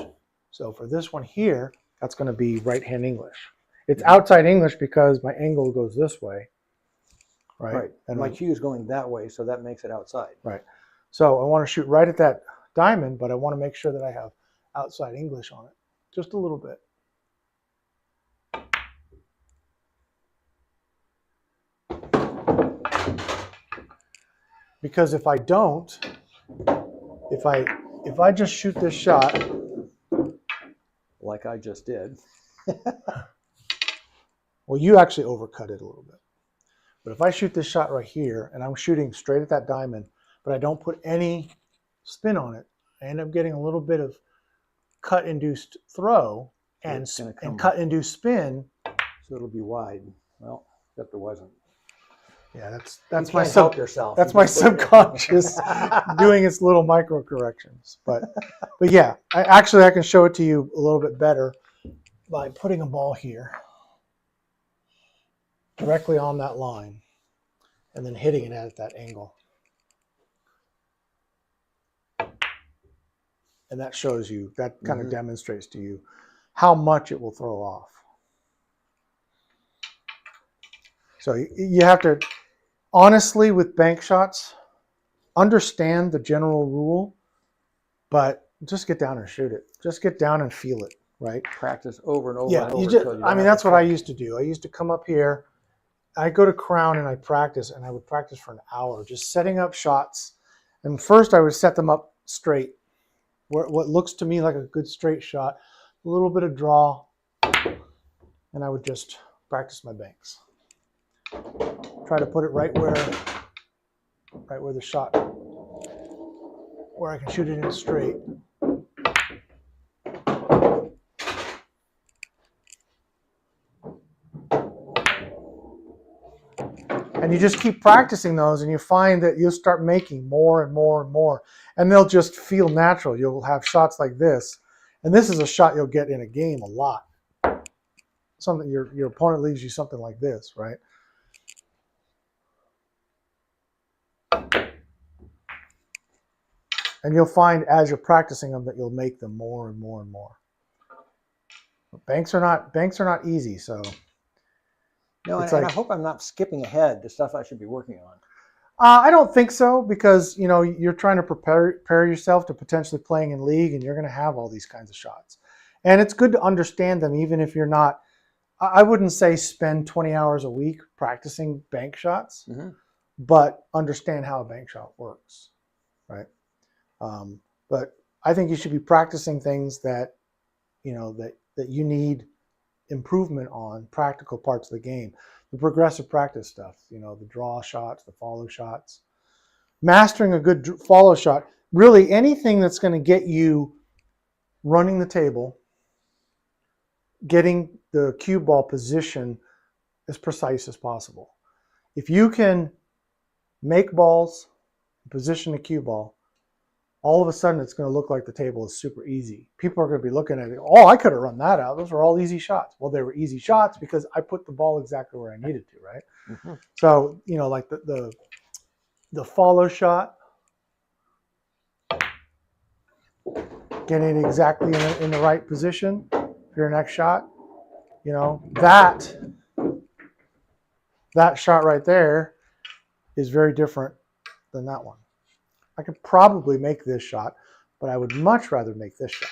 So for this one here, that's going to be right-hand English. It's outside English because my angle goes this way, right? Right. And my cue is going that way, so that makes it outside. Right. So I want to shoot right at that diamond, but I want to make sure that I have outside English on it, just a little bit. Because if I don't, if I just shoot this shot like I just did, Well, you actually overcut it a little bit. But if I shoot this shot right here and I'm shooting straight at that diamond, but I don't put any spin on it, I end up getting a little bit of cut-induced throw and cut-induced spin. So it'll be wide. Well, except there wasn't. Yeah, that's You can't help yourself. That's You my just put it- subconscious doing its little micro corrections. But yeah, I can show it to you a little bit better by putting a ball here directly on that line and then hitting it at that angle. And that shows you, that kind of demonstrates to you how much it will throw off. So you have to, honestly, with bank shots, understand the general rule, but just get down and shoot it. Just get down and feel it, right? Practice over and over Yeah, and over. you just, until you I don't mean, have that's to what I try. used to do. I used to come up here, I go to Crown and I practice, and I would practice for an hour, just setting up shots. And first I would set them up straight, what looks to me like a good straight shot, a little bit of draw, and I would just practice my banks. Try to put it right where the shot, where I can shoot it in straight. And you just keep practicing those, and you find that you'll start making more and more and more, and they'll just feel natural. You'll have shots like this, and this is a shot you'll get in a game a lot. Something your opponent leaves you something like this, right? And you'll find as you're practicing them that you'll make them more and more and more. But banks are not easy, so. No, It's and like- I hope I'm not skipping ahead to stuff I should be working on. I don't think so, because you're trying to prepare yourself to potentially playing in league, and you're going to have all these kinds of shots. And it's good to understand them, even if you're not. I wouldn't say spend 20 hours a week practicing bank shots, but understand how a bank shot works, right? But I think you should be practicing things that that you need improvement on, practical parts of the game. The progressive practice stuff, the draw shots, the follow shots. Mastering a good follow shot, really anything that's going to get you running the table, getting the cue ball position as precise as possible. If you can make balls, position the cue ball, all of a sudden it's going to look like the table is super easy. People are going to be looking at it, oh, I could have run that out. Those were all easy shots. Well, they were easy shots because I put the ball exactly where I needed to, right? So, like the follow shot, getting it exactly in the right position for your next shot, that shot right there is very different than that one. I could probably make this shot, but I would much rather make this shot.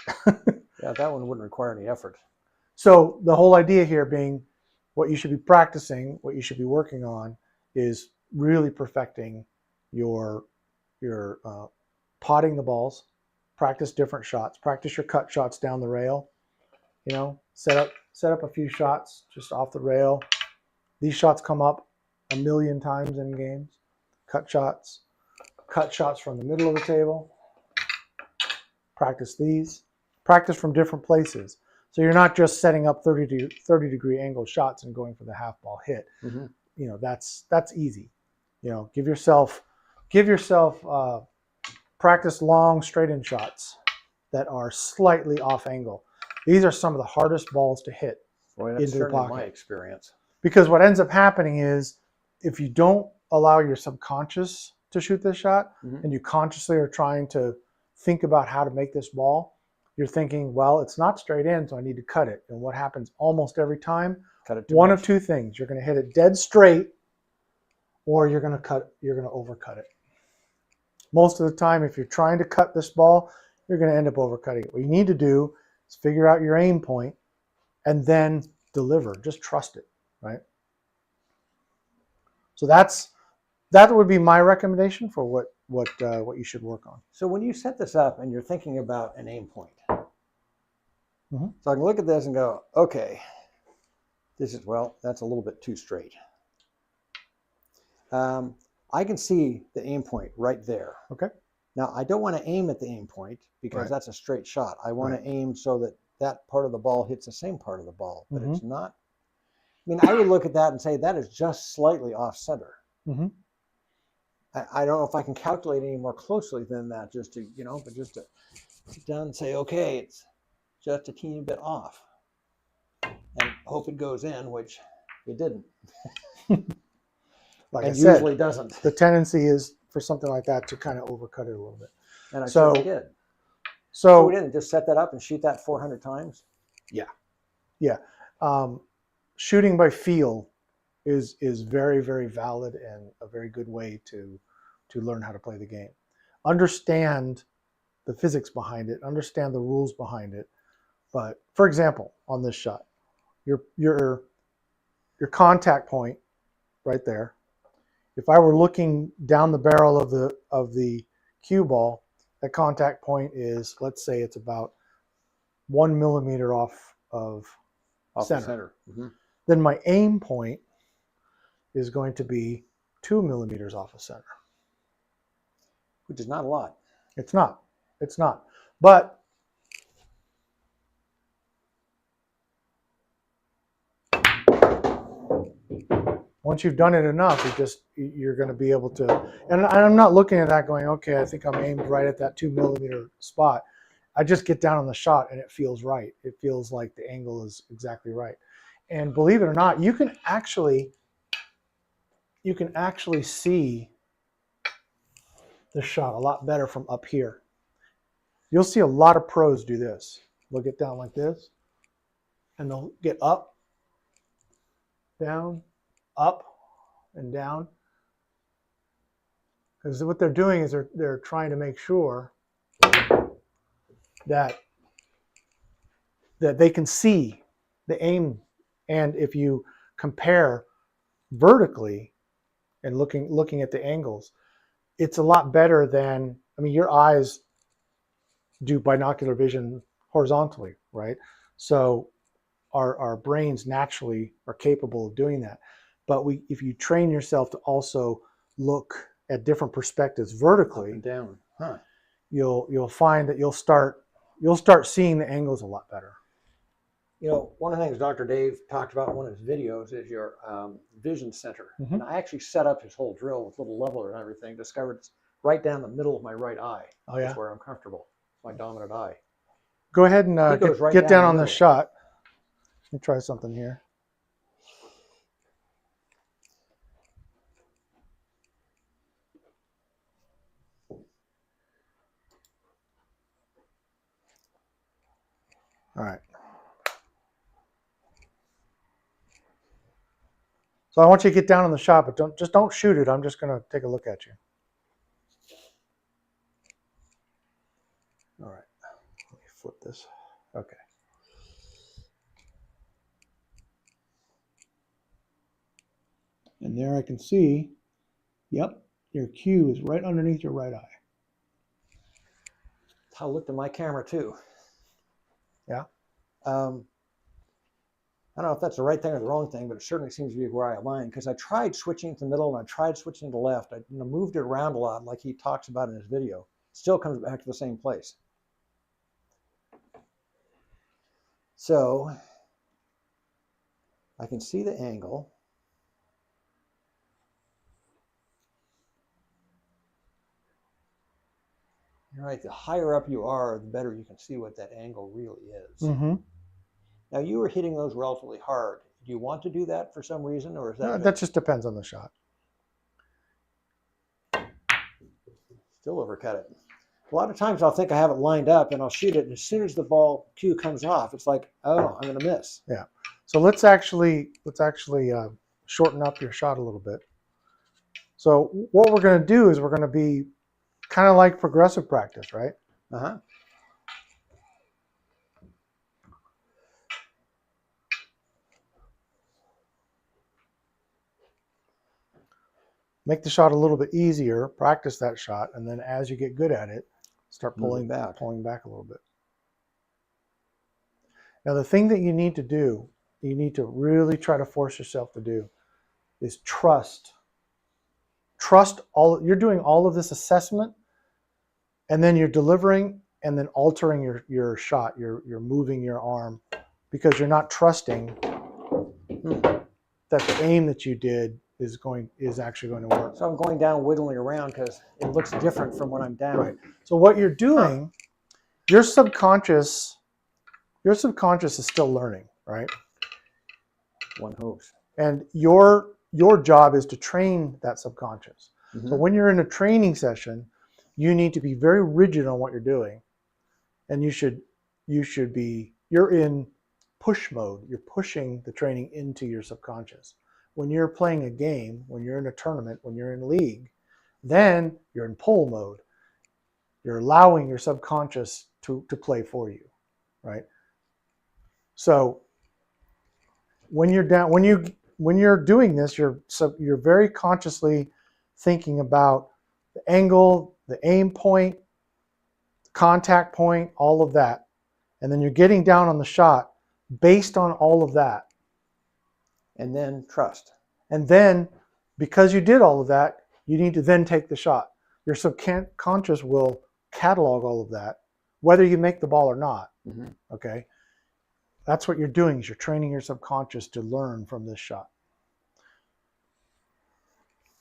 Yeah, that one wouldn't require any effort. So the whole idea here being what you should be practicing, what you should be working on is really perfecting your potting the balls, practice different shots, practice your cut shots down the rail, set up a few shots just off the rail. These shots come up a million times in games. Cut shots from the middle of the table. Practice these. Practice from different places. So you're not just setting up 30 degree angle shots and going for the half ball hit. That's easy. Give yourself practice long straight in shots that are slightly off angle. These are some of the hardest balls to hit. Boy, that's into the certainly pocket. my experience. Because what ends up happening is if you don't allow your subconscious to shoot this shot, and you consciously are trying to think about how to make this ball, you're thinking, well, it's not straight in, so I need to cut it. And what happens almost every time? Cut it too One much. of two things. You're going to hit it dead straight, or you're going to overcut it. Most of the time, if you're trying to cut this ball, you're going to end up overcutting it. What you need to do is figure out your aim point and then deliver. Just trust it, right? So that would be my recommendation for what you should work on. So when you set this up and you're thinking about an aim point, Mhm. So I can look at this and go, okay, this is, well, that's a little bit too straight. I can see the aim point right there. Okay. Now, I don't want to aim at the aim point because Right. that's a straight shot. I want Right. to aim so that that part of the ball hits the same part of the ball, but Mhm. it's not. I mean, I would look at that and say that is just slightly off center. Mm-hmm. I don't know if I can calculate any more closely than that, just to, but just to sit down and say, okay, it's just a teeny bit off, and hope it goes in, which it didn't. Like And I said, usually doesn't. the tendency is for something like that to kind of overcut it a little bit. And I So- certainly did. So, So we didn't just set that up and shoot that 400 times. shooting by feel is very, very valid and a very good way to learn how to play the game. Understand the physics behind it, understand the rules behind it. But for example, on this shot, your contact point right there, if I were looking down the barrel of the cue ball, that contact point is, let's say it's about 1 millimeter off of Off center. the center. Mm-hmm. Then my aim point is going to be 2 millimeters off of center. Which is not a lot. It's not. But once you've done it enough, you're going to be able to. And I'm not looking at that going, okay, I think I'm aimed right at that 2 millimeter spot. I just get down on the shot and it feels right. It feels like the angle is exactly right. And believe it or not, you can actually see the shot a lot better from up here. You'll see a lot of pros do this. They'll get down like this, and they'll get up, down, up, and down. Because what they're doing is they're trying to make sure that they can see the aim. And if you compare vertically and looking at the angles, it's a lot better than, I mean, your eyes do binocular vision horizontally, right? So our brains naturally are capable of doing that. But if you train yourself to also look at different perspectives vertically, Up and down. Huh. you'll find that you'll start seeing the angles a lot better. One of the things Dr. Dave talked about in one of his videos is your vision center. Mhm. And I actually set up his whole drill with little leveler and everything, discovered it's right down the middle of my right eye. Oh, yeah? That's where I'm comfortable. It's my dominant eye. Go ahead and He goes right get down down the on middle. this shot. Let me try something here. All right. So I want you to get down on the shot, but don't shoot it. I'm just going to take a look at you. All right. Let me flip this. Okay. And there I can see, yep, your cue is right underneath your right eye. That's how I looked at my camera too. Yeah. I don't know if that's the right thing or the wrong thing, but it certainly seems to be where I align, because I tried switching to the middle and I tried switching to the left. I moved it around a lot like he talks about in his video. Still comes back to the same place. So I can see the angle. You're right, the higher up you are, the better you can see what that angle really is. Mm-hmm. Now, you were hitting those relatively hard. Do you want to do that for some reason, or is that That just depends on the shot. still overcut it? A lot of times I'll think I have it lined up and I'll shoot it, and as soon as the ball cue comes off, it's like, oh, I'm going to miss. Yeah. So let's actually shorten up your shot a little bit. So what we're going to do is we're going to be kind of like progressive practice, right? Uh-huh. Make the shot a little bit easier, practice that shot, and then as you get good at it, start Move it pulling back. a little bit. Now, the thing that you need to do, you need to really try to force yourself to do, is trust. Trust you're doing all of this assessment, and then you're delivering and then altering your shot. You're moving your arm because you're not trusting that the aim that you did is actually going to work. So I'm going down, wiggling around because it looks different from when I'm down. Right. So what you're doing, your subconscious is still learning, right? One hopes. And your job is to train that subconscious. Mm-hmm. So when you're in a training session, you need to be very rigid on what you're doing, and you're in push mode. You're pushing the training into your subconscious. When you're playing a game, when you're in a tournament, when you're in league, then you're in pull mode. You're allowing your subconscious to play for you, right? So when you're doing this, you're very consciously thinking about the angle, the aim point, contact point, all of that. And then you're getting down on the shot based on all of that. And then trust. And then, because you did all of that, you need to then take the shot. Your subconscious will catalog all of that, whether you make the ball or not. Mm-hmm. Okay? That's what you're doing, is you're training your subconscious to learn from this shot.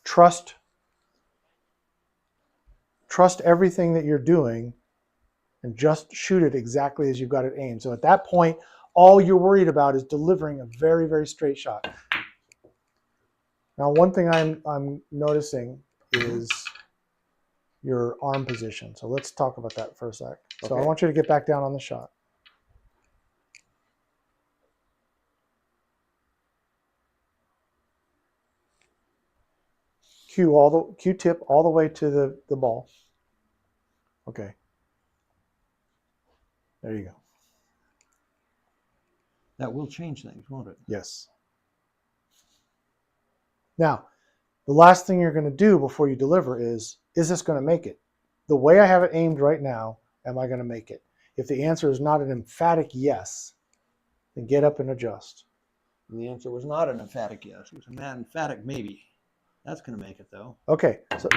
Trust everything that you're doing and just shoot it exactly as you've got it aimed. So at that point, all you're worried about is delivering a very, very straight shot. Now, one thing I'm noticing is your arm position. So let's talk about that for a sec. So I want you to get back down on the shot. Q-tip all the way to the ball. Okay. There you go. That will change things, won't it? Yes. Now, the last thing you're going to do before you deliver is this going to make it? The way I have it aimed right now, am I going to make it? If the answer is not an emphatic yes, then get up and adjust. And the answer was not an emphatic yes. It was an emphatic maybe. That's going to make it, though. Okay. So,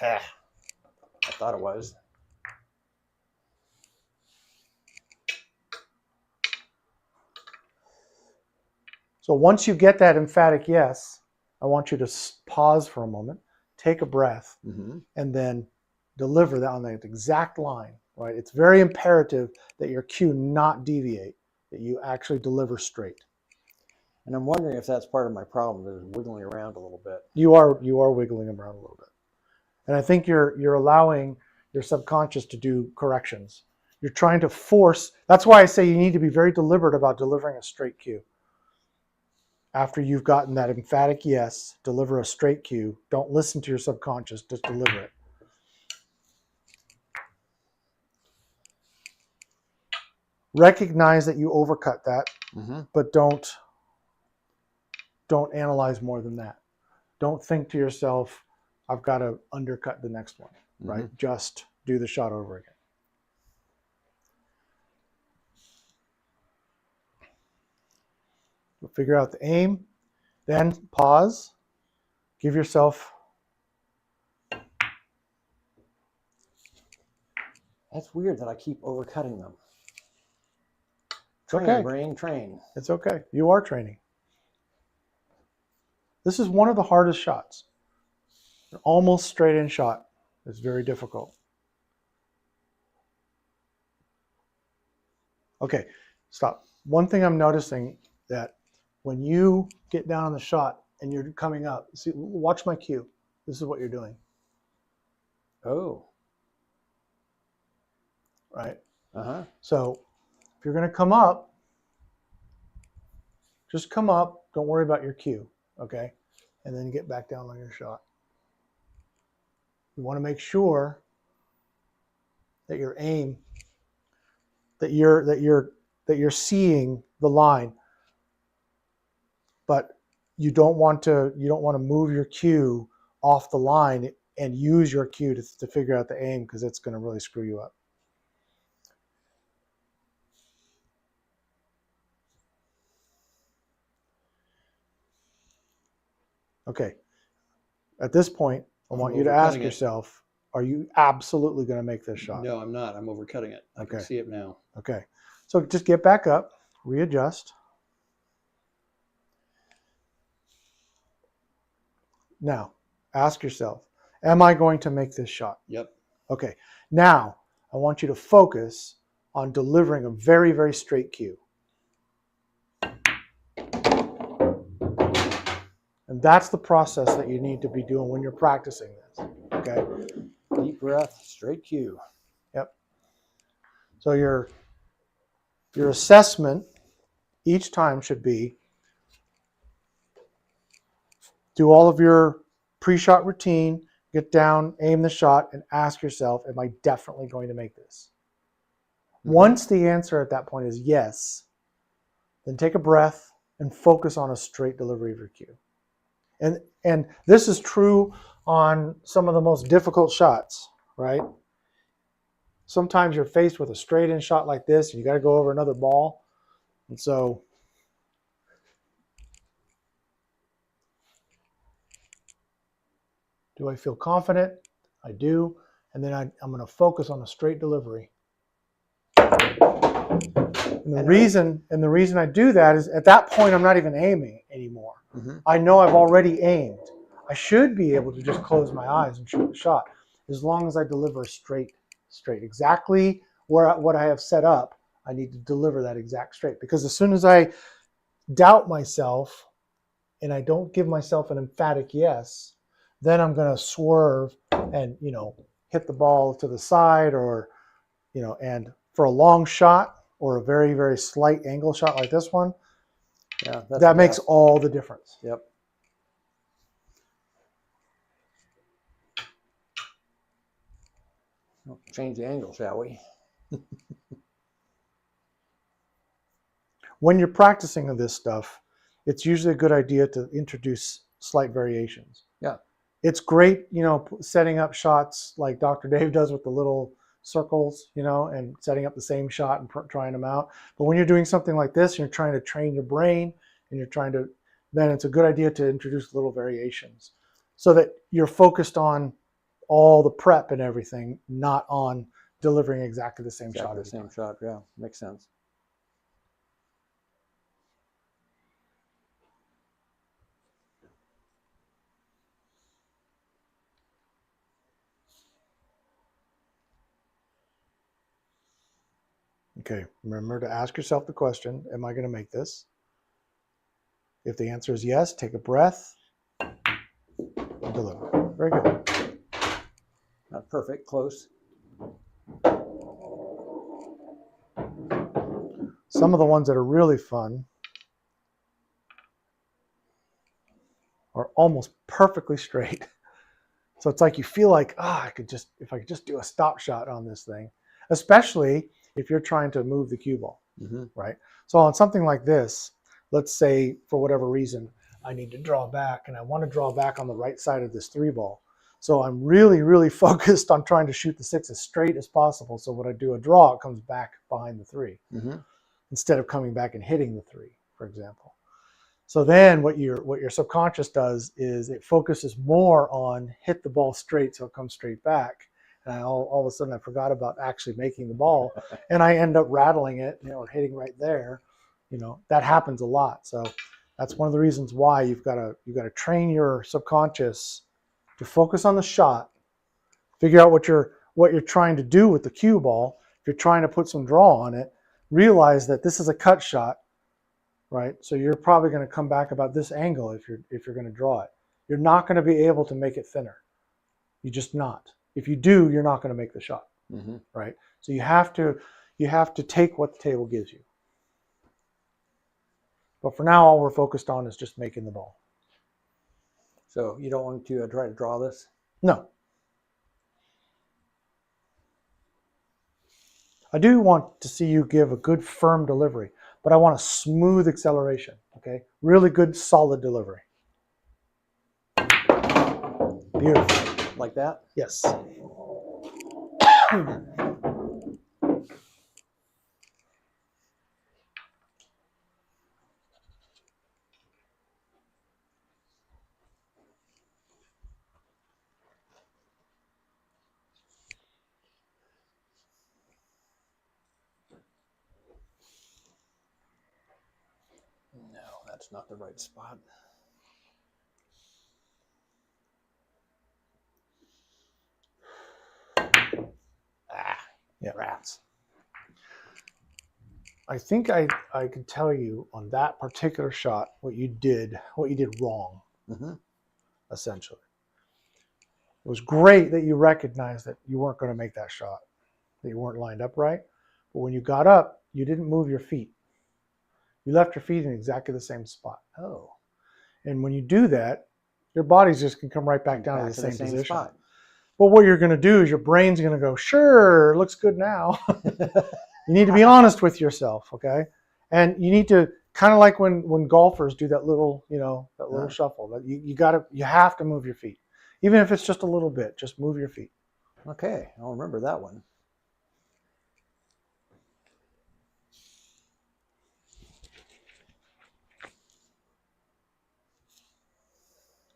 I thought it was. So once you get that emphatic yes, I want you to pause for a moment, take a breath, and then deliver that on that exact line, right? It's very imperative that your cue not deviate, that you actually deliver straight. And I'm wondering if that's part of my problem, is wiggling around a little bit. You are wiggling around a little bit. And I think you're allowing your subconscious to do corrections. You're trying to force, that's why I say you need to be very deliberate about delivering a straight cue. After you've gotten that emphatic yes, deliver a straight cue. Don't listen to your subconscious, just deliver it. Recognize that you overcut that, but don't analyze more than that. Don't think to yourself, I've got to undercut the next one, right? Just do the shot over again. We'll figure out the aim, then pause, give yourself. That's weird that I keep overcutting them. Train, okay. Brain, train. It's okay. You are training. This is one of the hardest shots. An almost straight in shot is very difficult. Okay, stop. One thing I'm noticing that when you get down on the shot and you're coming up, see, watch my cue. This is what you're doing. Oh. Right? So if you're going to come up, just come up. Don't worry about your cue, okay? And then get back down on your shot. You want to make sure that your aim, that you're seeing the line, but you don't want to move your cue off the line and use your cue to figure out the aim, because it's going to really screw you up. Okay. At this point, I want you to ask yourself, are you absolutely going to make this shot? No, I'm not. I'm overcutting it. I can see it now. Okay. So just get back up, readjust. Now, ask yourself, am I going to make this shot? Yep. Okay. Now, I want you to focus on delivering a very, very straight cue. And that's the process that you need to be doing when you're practicing this. Okay. Deep breath, straight cue. Yep. So your assessment each time should be do all of your pre-shot routine, get down, aim the shot, and ask yourself, am I definitely going to make this? Mm-hmm. Once the answer at that point is yes, then take a breath and focus on a straight delivery of your cue. And this is true on some of the most difficult shots, right? Sometimes you're faced with a straight in shot like this, and you got to go over another ball. And so do I feel confident? I do. And then I'm going to focus on a straight delivery. And the reason I do that is at that point, I'm not even aiming anymore. Mm-hmm. I know I've already aimed. I should be able to just close my eyes and shoot the shot as long as I deliver straight. Exactly what I have set up, I need to deliver that exact straight. Because as soon as I doubt myself and I don't give myself an emphatic yes, then I'm going to swerve and, hit the ball to the side or, and for a long shot or a very, very slight angle shot like this one, that makes all the difference. Yep. Change the angle, shall we? When you're practicing this stuff, it's usually a good idea to introduce slight variations. Yeah. It's great, setting up shots like Dr. Dave does with the little circles, and setting up the same shot and trying them out. But when you're doing something like this, you're trying to train your brain and then it's a good idea to introduce little variations so that you're focused on all the prep and everything, not on delivering exactly the same shot. The same shot, yeah, makes sense. Okay, remember to ask yourself the question, am I going to make this? If the answer is yes, take a breath and deliver. Very good. Not perfect, close. Some of the ones that are really fun are almost perfectly straight. So it's like you feel like, if I could just do a stop shot on this thing, especially if you're trying to move the cue ball, mm-hmm. right? So on something like this, let's say for whatever reason, I need to draw back and I want to draw back on the right side of this 3-ball. So I'm really, really focused on trying to shoot the 6 as straight as possible. So when I do a draw, it comes back behind the 3 mm-hmm. instead of coming back and hitting the 3, for example. So then what your subconscious does is it focuses more on hit the ball straight so it comes straight back. And all of a sudden I forgot about actually making the ball and I end up rattling it, or hitting right there. That happens a lot. So that's one of the reasons why you've got to train your subconscious to focus on the shot, figure out what you're trying to do with the cue ball. If you're trying to put some draw on it, realize that this is a cut shot, right? So you're probably going to come back about this angle if you're going to draw it. You're not going to be able to make it thinner. You're just not. If you do, you're not going to make the shot, mm-hmm. right? So you have to take what the table gives you. But for now, all we're focused on is just making the ball. So you don't want to try to draw this? No. I do want to see you give a good firm delivery, but I want a smooth acceleration, okay? Really good, solid delivery. Beautiful. Like that? Yes. that's not the right spot. Yeah. Rats. I think I can tell you on that particular shot what you did wrong, essentially. It was great that you recognized that you weren't going to make that shot, that you weren't lined up right. But when you got up, you didn't move your feet. You left your feet in exactly the same spot. Oh. And when you do that, your body's just going to come right back down to the same position. Spot. But what you're going to do is your brain's going to go, sure, it looks good now. You need to be honest with yourself, okay? And you need to, kind of like when golfers do that little, shuffle, that you have to move your feet. Even if it's just a little bit, just move your feet. Okay, I'll remember that one.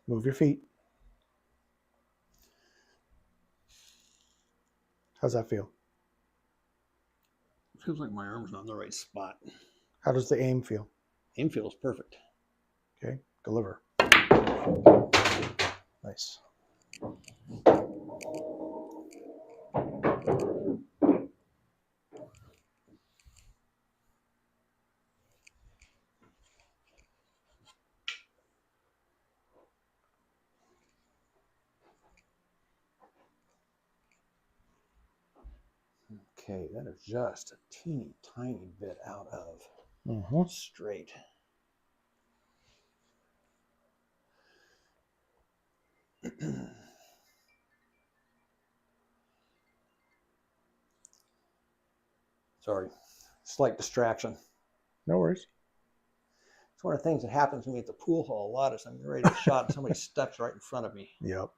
Move your feet. How's that feel? Feels like my arm's not in the right spot. How does the aim feel? Aim feels perfect. Okay, deliver. Nice. Okay, that is just a teeny tiny bit out of straight. Sorry, slight distraction. No worries. It's one of the things that happens to me at the pool hall a lot is I'm getting ready to shot and somebody steps right in front of me. Yep.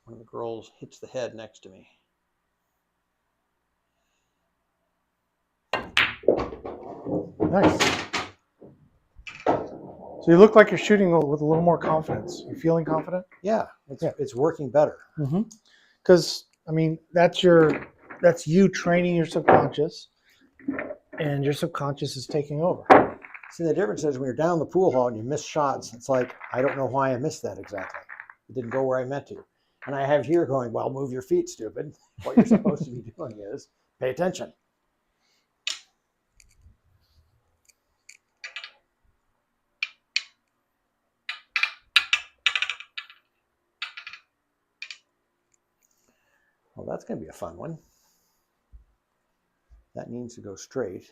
One of the girls hits the head next to me. Nice. So you look like you're shooting with a little more confidence. You feeling confident? Yeah, it's working better. Because I mean, that's you training your subconscious, and your subconscious is taking over. See, the difference is when you're down the pool hall and you miss shots, it's like, I don't know why I missed that exactly. It didn't go where I meant to. And I have here going, well, move your feet, stupid. What you're supposed to be doing is pay attention. Well, that's going to be a fun one. That needs to go straight.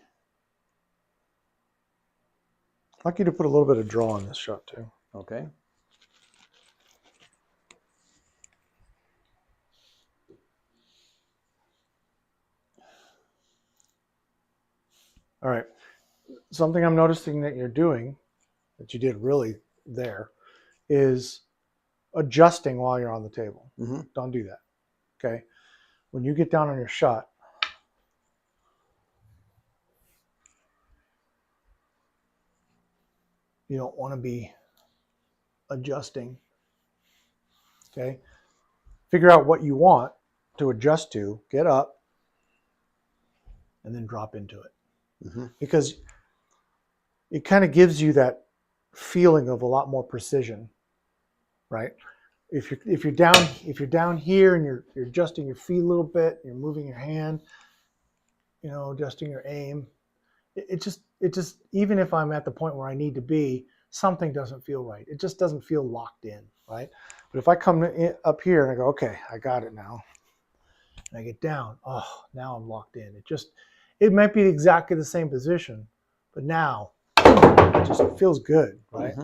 I'd like you to put a little bit of draw on this shot too. Okay. All right. Something I'm noticing that you're doing, that you did really there, is adjusting while you're on the table. Don't do that. Okay. When you get down on your shot, you don't want to be adjusting. Okay. Figure out what you want to adjust to, get up, and then drop into it. Because it kind of gives you that feeling of a lot more precision, right? If you're down here and you're adjusting your feet a little bit, you're moving your hand, adjusting your aim, it just even if I'm at the point where I need to be, something doesn't feel right. It just doesn't feel locked in, right? But if I come up here and I go, okay, I got it now, and I get down, oh, now I'm locked in. It might be exactly the same position, but now it just feels good, right?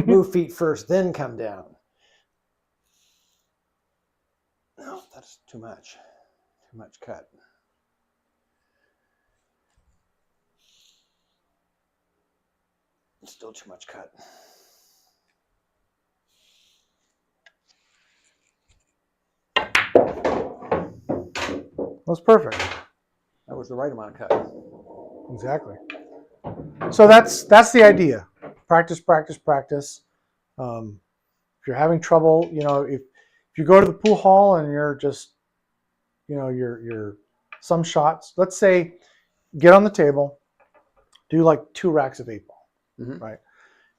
Move feet first, then come down. No, that's too much. Too much cut. Still too much cut. That's perfect. That was the right amount of cut. Exactly. So that's the idea. Practice, practice, practice. If you're having trouble, if you go to the pool hall and you're just, you're some shots. Let's say, get on the table, do like 2 racks of 8-ball, right?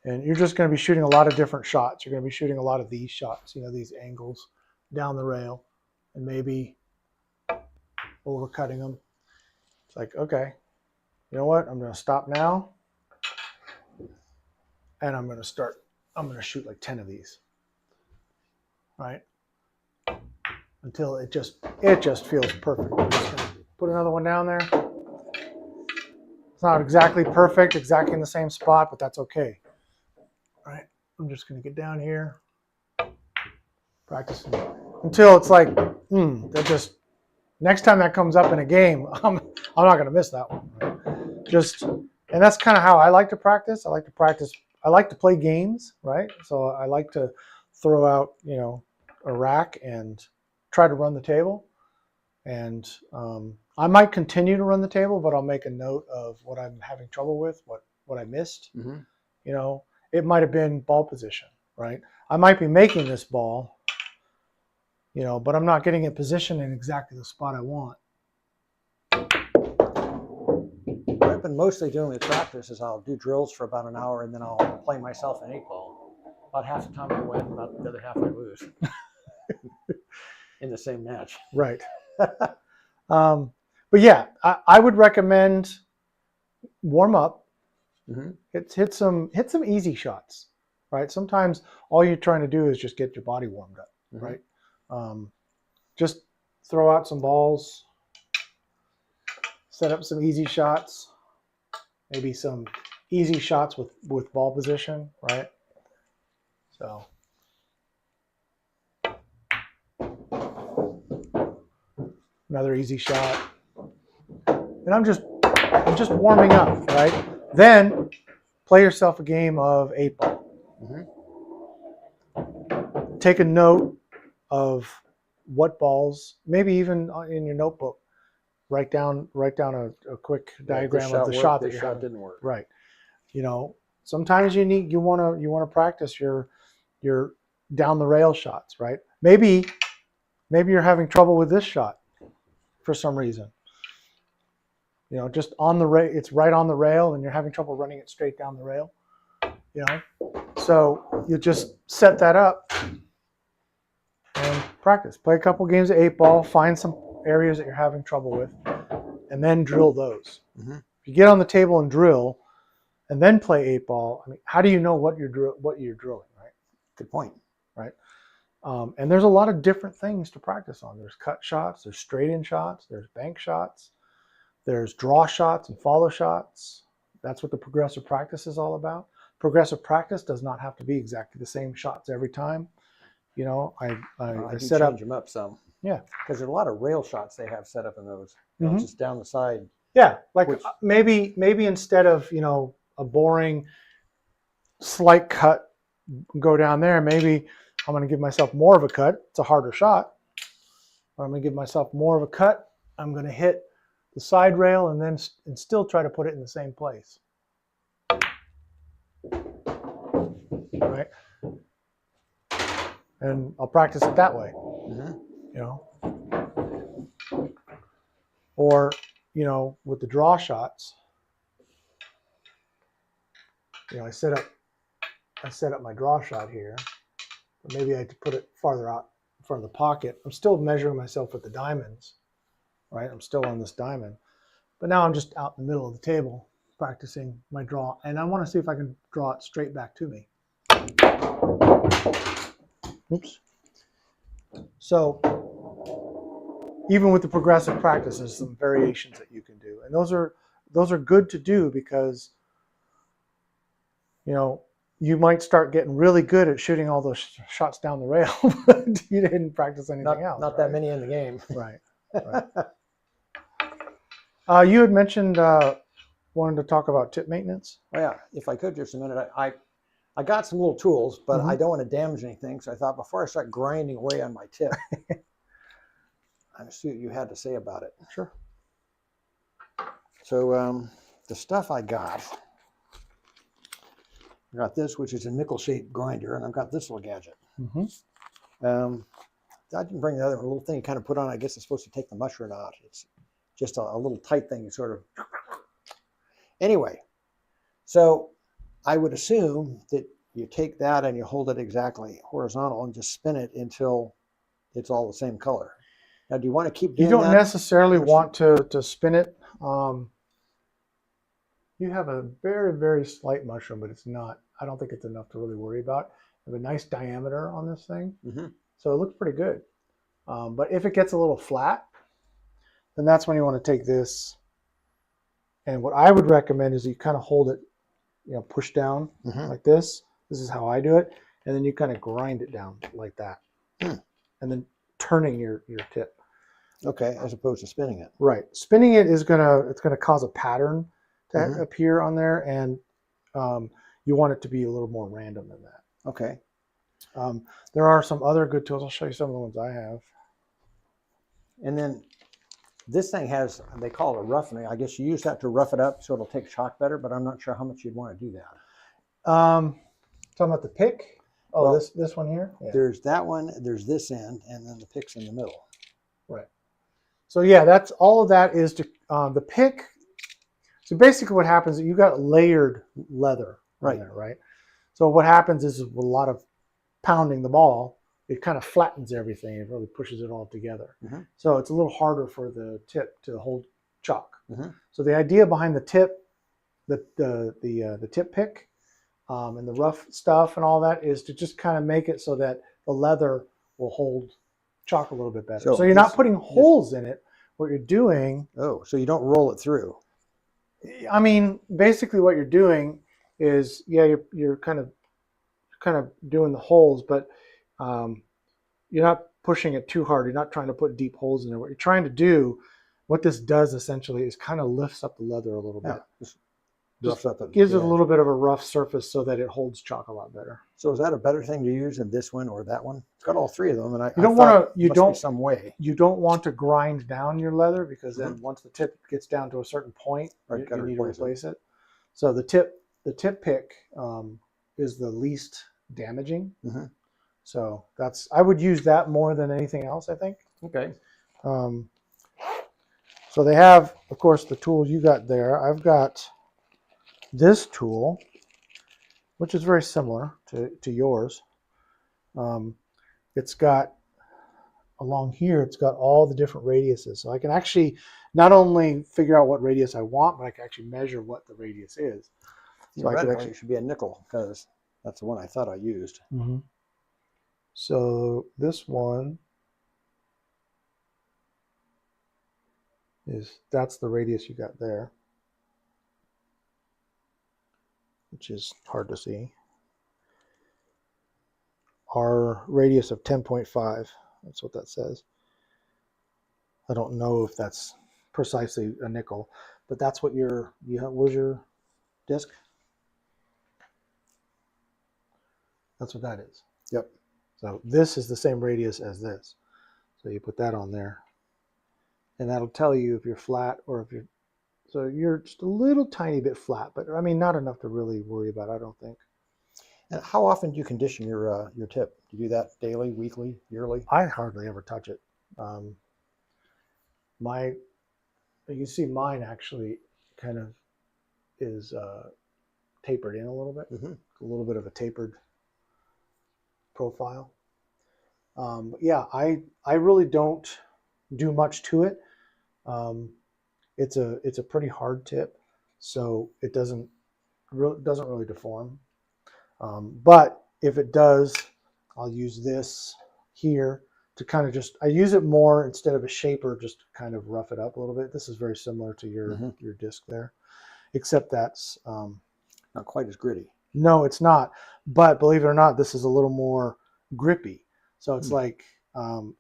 And you're just going to be shooting a lot of different shots. You're going to be shooting a lot of these shots, these angles down the rail, and maybe overcutting them. It's like, okay, you know what? I'm going to stop now, and I'm going to shoot like 10 of these, right? Until it just feels perfect. I'm just going to put another one down there. It's not exactly perfect, exactly in the same spot, but that's okay. All right, I'm just going to get down here, practicing until it's like, that just, next time that comes up in a game, I'm not going to miss that one. Right? And that's kind of how I like to practice. I like to play games, right? So I like to throw out, a rack and try to run the table. And I might continue to run the table, but I'll make a note of what I'm having trouble with, what I missed. It might have been ball position, right? I might be making this ball, but I'm not getting it positioned in exactly the spot I want. What I've been mostly doing with practice is I'll do drills for about an hour, and then I'll play myself an 8-ball. About half the time I win, about the other half I lose in the same match. Right. But yeah, I would recommend warm up. Hit some easy shots, right? Sometimes all you're trying to do is just get your body warmed up, right? Just throw out some balls, set up some easy shots, maybe some easy shots with ball position, right? So another easy shot, and I'm just warming up, right? Then play yourself a game of 8-ball. Take a note of what balls, maybe even in your notebook, write down a quick diagram of the shot that you have. Didn't work. Right. Sometimes you want to practice your down the rail shots, right? Maybe you're having trouble with this shot for some reason. Just on the rail, it's right on the rail, and you're having trouble running it straight down the rail. So you just set that up and practice. Play a couple games of 8-ball, find some areas that you're having trouble with, and then drill those. If you get on the table and drill, and then play 8-ball, I mean, how do you know what you're drilling, right? Good point. Right. And there's a lot of different things to practice on. There's cut shots, there's straight in shots, there's bank shots, there's draw shots and follow shots. That's what the progressive practice is all about. Progressive practice does not have to be exactly the same shots every time. I set up them up some. Yeah, because there's a lot of rail shots they have set up in those, just down the side. Yeah, like maybe instead of a boring slight cut, go down there. Maybe I'm going to give myself more of a cut. It's a harder shot, but I'm going to give myself more of a cut. I'm going to hit the side rail and still try to put it in the same place. Right? And I'll practice it that way. Or, with the draw shots, I set up my draw shot here, but maybe I had to put it farther out in front of the pocket. I'm still measuring myself with the diamonds, right? I'm still on this diamond, but now I'm just out in the middle of the table practicing my draw, and I want to see if I can draw it straight back to me. Oops. So even with the progressive practice, there's some variations that you can do, and those are good to do because you might start getting really good at shooting all those shots down the rail, but you didn't practice anything else. Not that many in the game. Right. You had mentioned wanted to talk about tip maintenance. Oh yeah, if I could just a minute. I got some little tools, but I don't want to damage anything. So I thought before I start grinding away on my tip, I'd see what you had to say about it. Sure. So the stuff I got this, which is a nickel-shaped grinder, and I've got this little gadget. I didn't bring the other little thing you kind of put on. I guess it's supposed to take the mushroom out. It's just a little tight thing. You sort of. Anyway, so I would assume that you take that and you hold it exactly horizontal and just spin it until it's all the same color. Now, do you want to keep doing that? You don't necessarily want to spin it. You have a very, very slight mushroom, but it's not. I don't think it's enough to really worry about. You have a nice diameter on this thing, so it looks pretty good. But if it gets a little flat, then that's when you want to take this. And what I would recommend is you kind of hold it, push down like this. This is how I do it, and then you kind of grind it down like that, and then turning your tip. Okay, as opposed to spinning it. Right, spinning it is gonna cause a pattern to appear on there, and you want it to be a little more random than that. Okay. There are some other good tools. I'll show you some of the ones I have. And then this thing has, they call it a roughening. I guess you use that to rough it up so it'll take chalk better, but I'm not sure how much you'd want to do that. Talking about the pick? Oh, well, this one here? Yeah. There's that one, there's this end, and then the pick's in the middle. Right. So yeah, that's all of that is to the pick. So basically what happens is you got layered leather right there, right? So what happens is with a lot of pounding the ball, it kind of flattens everything. It really pushes it all together. So it's a little harder for the tip to hold chalk. So the idea behind the tip, the tip pick, and the rough stuff and all that is to just kind of make it so that the leather will hold chalk a little bit better. So you're not putting holes in it. What you're doing. Oh, so you don't roll it through. I mean, basically what you're doing is, yeah, you're kind of doing the holes, but you're not pushing it too hard. You're not trying to put deep holes in there. What you're trying to do, what this does essentially is kind of lifts up the leather a little bit. Just gives it a little bit of a rough surface so that it holds chalk a lot better. So is that a better thing to use than this one or that one? It's got all three of them, and you don't want to. You don't some way. You don't want to grind down your leather because then once the tip gets down to a certain point, you need to replace it. So the tip pick is the least damaging. So I would use that more than anything else, I think. Okay. So they have, of course, the tools you got there. I've got this tool, which is very similar to yours. It's got, along here, it's got all the different radiuses. So I can actually not only figure out what radius I want, but I can actually measure what the radius is. So it should be a nickel because that's the one I thought I used. So this one that's the radius you got there, which is hard to see. Our radius of 10.5, that's what that says. I don't know if that's precisely a nickel, but that's what where's your disc? That's what that is. Yep. So this is the same radius as this. So you put that on there. And that'll tell you if you're flat or if you're just a little tiny bit flat, but I mean, not enough to really worry about, I don't think. And how often do you condition your tip? Do you do that daily, weekly, yearly? I hardly ever touch it. You see mine actually kind of is tapered in a little bit, a little bit of a tapered profile. But yeah, I really don't do much to it. It's a pretty hard tip, so it doesn't really deform. But if it does, I'll use this here to kind of I use it more instead of a shaper, just to kind of rough it up a little bit. This is very similar to your disc there, except that's not quite as gritty. No, it's not. But believe it or not, this is a little more grippy. So it's like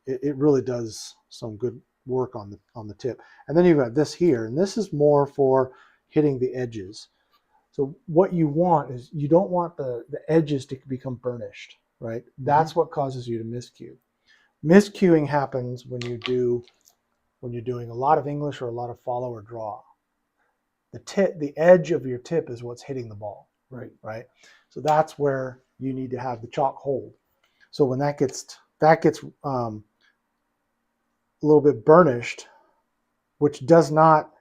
it really does some good work on the tip. And then you've got this here, and this is more for hitting the edges. So what you want is you don't want the edges to become burnished, right? That's what causes you to miscue. Miscuing happens when you're doing a lot of English or a lot of follow or draw. the edge of your tip is what's hitting the ball, Right. right? So that's where you need to have the chalk hold. So when that gets a little bit burnished, which does not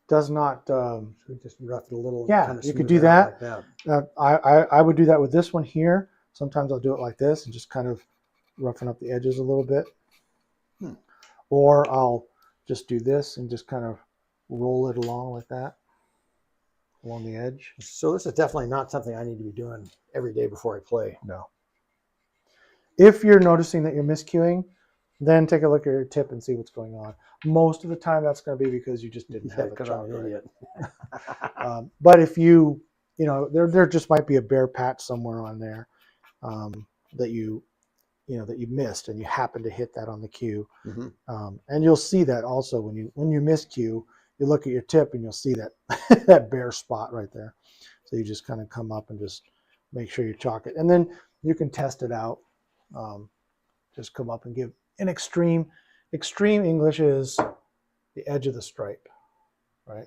So we just rough it a little. Yeah, kind of you could smooth do it out that. like that. I would do that with this one here. Sometimes I'll do it like this and just kind of roughen up the edges a little bit. Or I'll just do this and just kind of roll it along like that along the edge. So this is definitely not something I need to be doing every day before I play. No. If you're noticing that you're miscuing, then take a look at your tip and see what's going on. Most of the time that's going to be because you just didn't have a Because chalk I'm an right. idiot. But if you know, there just might be a bare patch somewhere on there that you missed, and you happen to hit that on the cue. And you'll see that also when you miscue, you look at your tip and you'll see that that bare spot right there. So you just kind of come up and just make sure you chalk it, and then you can test it out. Just come up and give an extreme English is the edge of the stripe, right?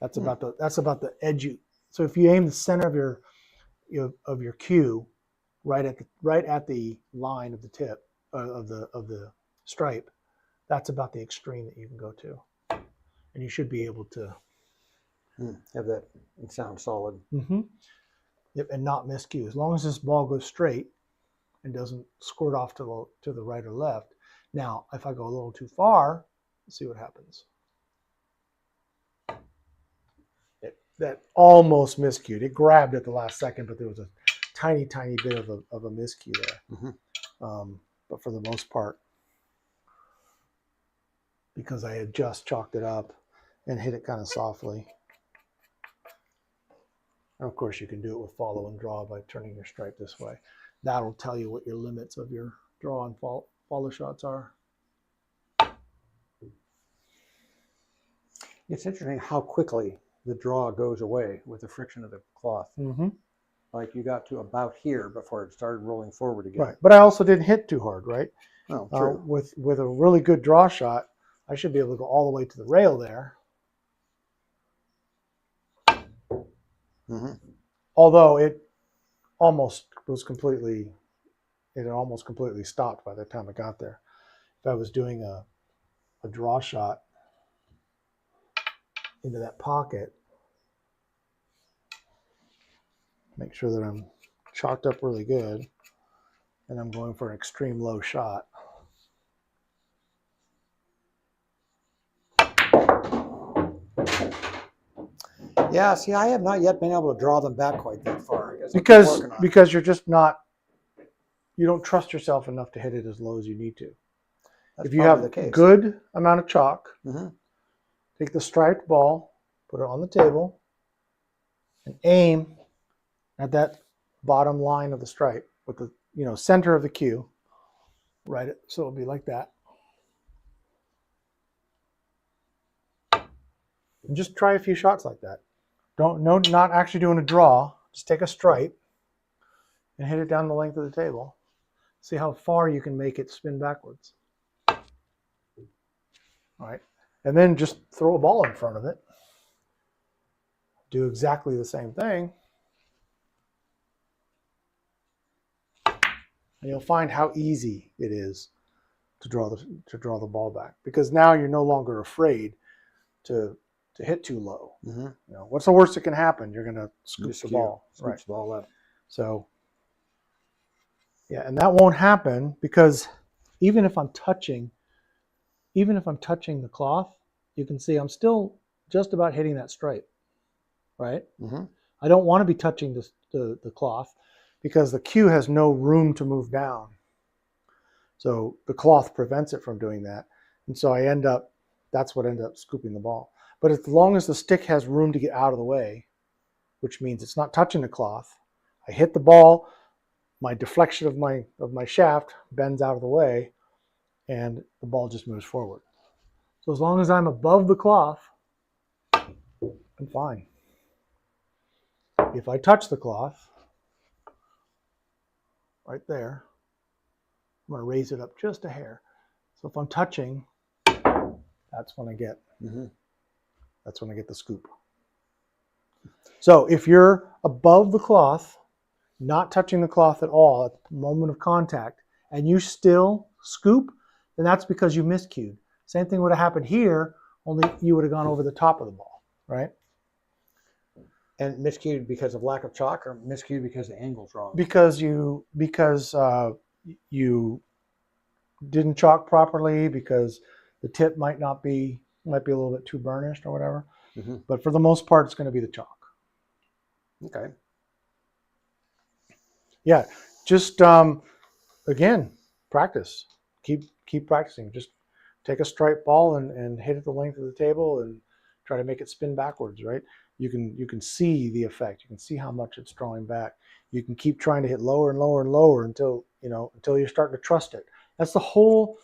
That's about the edge. So if you aim the center of your cue right at the line of the tip of the stripe, that's about the extreme that you can go to, and you should be able to have that and sound solid. Yep, and not miscue. As long as this ball goes straight and doesn't squirt off to the right or left. Now, if I go a little too far, let's see what happens. That almost miscued. It grabbed at the last second, but there was a tiny bit of a miscue there. But for the most part, because I had just chalked it up and hit it kind of softly. And of course, you can do it with follow and draw by turning your stripe this way. That'll tell you what your limits of your draw and follow shots are. It's interesting how quickly the draw goes away with the friction of the cloth. Like you got to about here before it started rolling forward again. Right, but I also didn't hit too hard, right? Oh, true. With a really good draw shot, I should be able to go all the way to the rail there. Although it almost completely stopped by the time I got there. If I was doing a draw shot into that pocket, make sure that I'm chalked up really good, and I'm going for an extreme low shot. Yeah, see, I have not yet been able to draw them back quite that far. Because you're just not, you don't trust yourself enough to hit it as low as you need to. That's if you have a good amount of chalk, take the striped ball, put it on the table, and aim at that bottom line of the stripe with the center of the cue. Right, so it'll be like that. And just try a few shots like that. Not actually doing a draw. Just take a stripe and hit it down the length of the table. See how far you can make it spin backwards. All right, and then just throw a ball in front of it. Do exactly the same thing. And you'll find how easy it is to draw the ball back, because now you're no longer afraid to hit too low. What's the worst that can happen? You're going to scoop the ball. Scoops the ball up. So, yeah, and that won't happen because even if I'm touching the cloth, you can see I'm still just about hitting that stripe, right? I don't want to be touching the cloth because the cue has no room to move down. So the cloth prevents it from doing that. And so that's what ended up scooping the ball. But as long as the stick has room to get out of the way, which means it's not touching the cloth, I hit the ball, my deflection of my shaft bends out of the way, and the ball just moves forward. So as long as I'm above the cloth, I'm fine. If I touch the cloth, right there, I'm going to raise it up just a hair. So if I'm touching, that's when I get the scoop. So if you're above the cloth, not touching the cloth at all at the moment of contact, and you still scoop, then that's because you miscued. Same thing would have happened here, only you would have gone over the top of the ball, right? And miscued because of lack of chalk, or miscued because the angle's wrong? Because you didn't chalk properly, because the tip might be a little bit too burnished or whatever. Mm-hmm. But for the most part, it's going to be the chalk. Okay. Yeah, just again, practice. Keep practicing. Just take a striped ball and hit it the length of the table and try to make it spin backwards, right? You can see the effect. You can see how much it's drawing back. You can keep trying to hit lower and lower and lower until you're starting to trust it. That's the whole.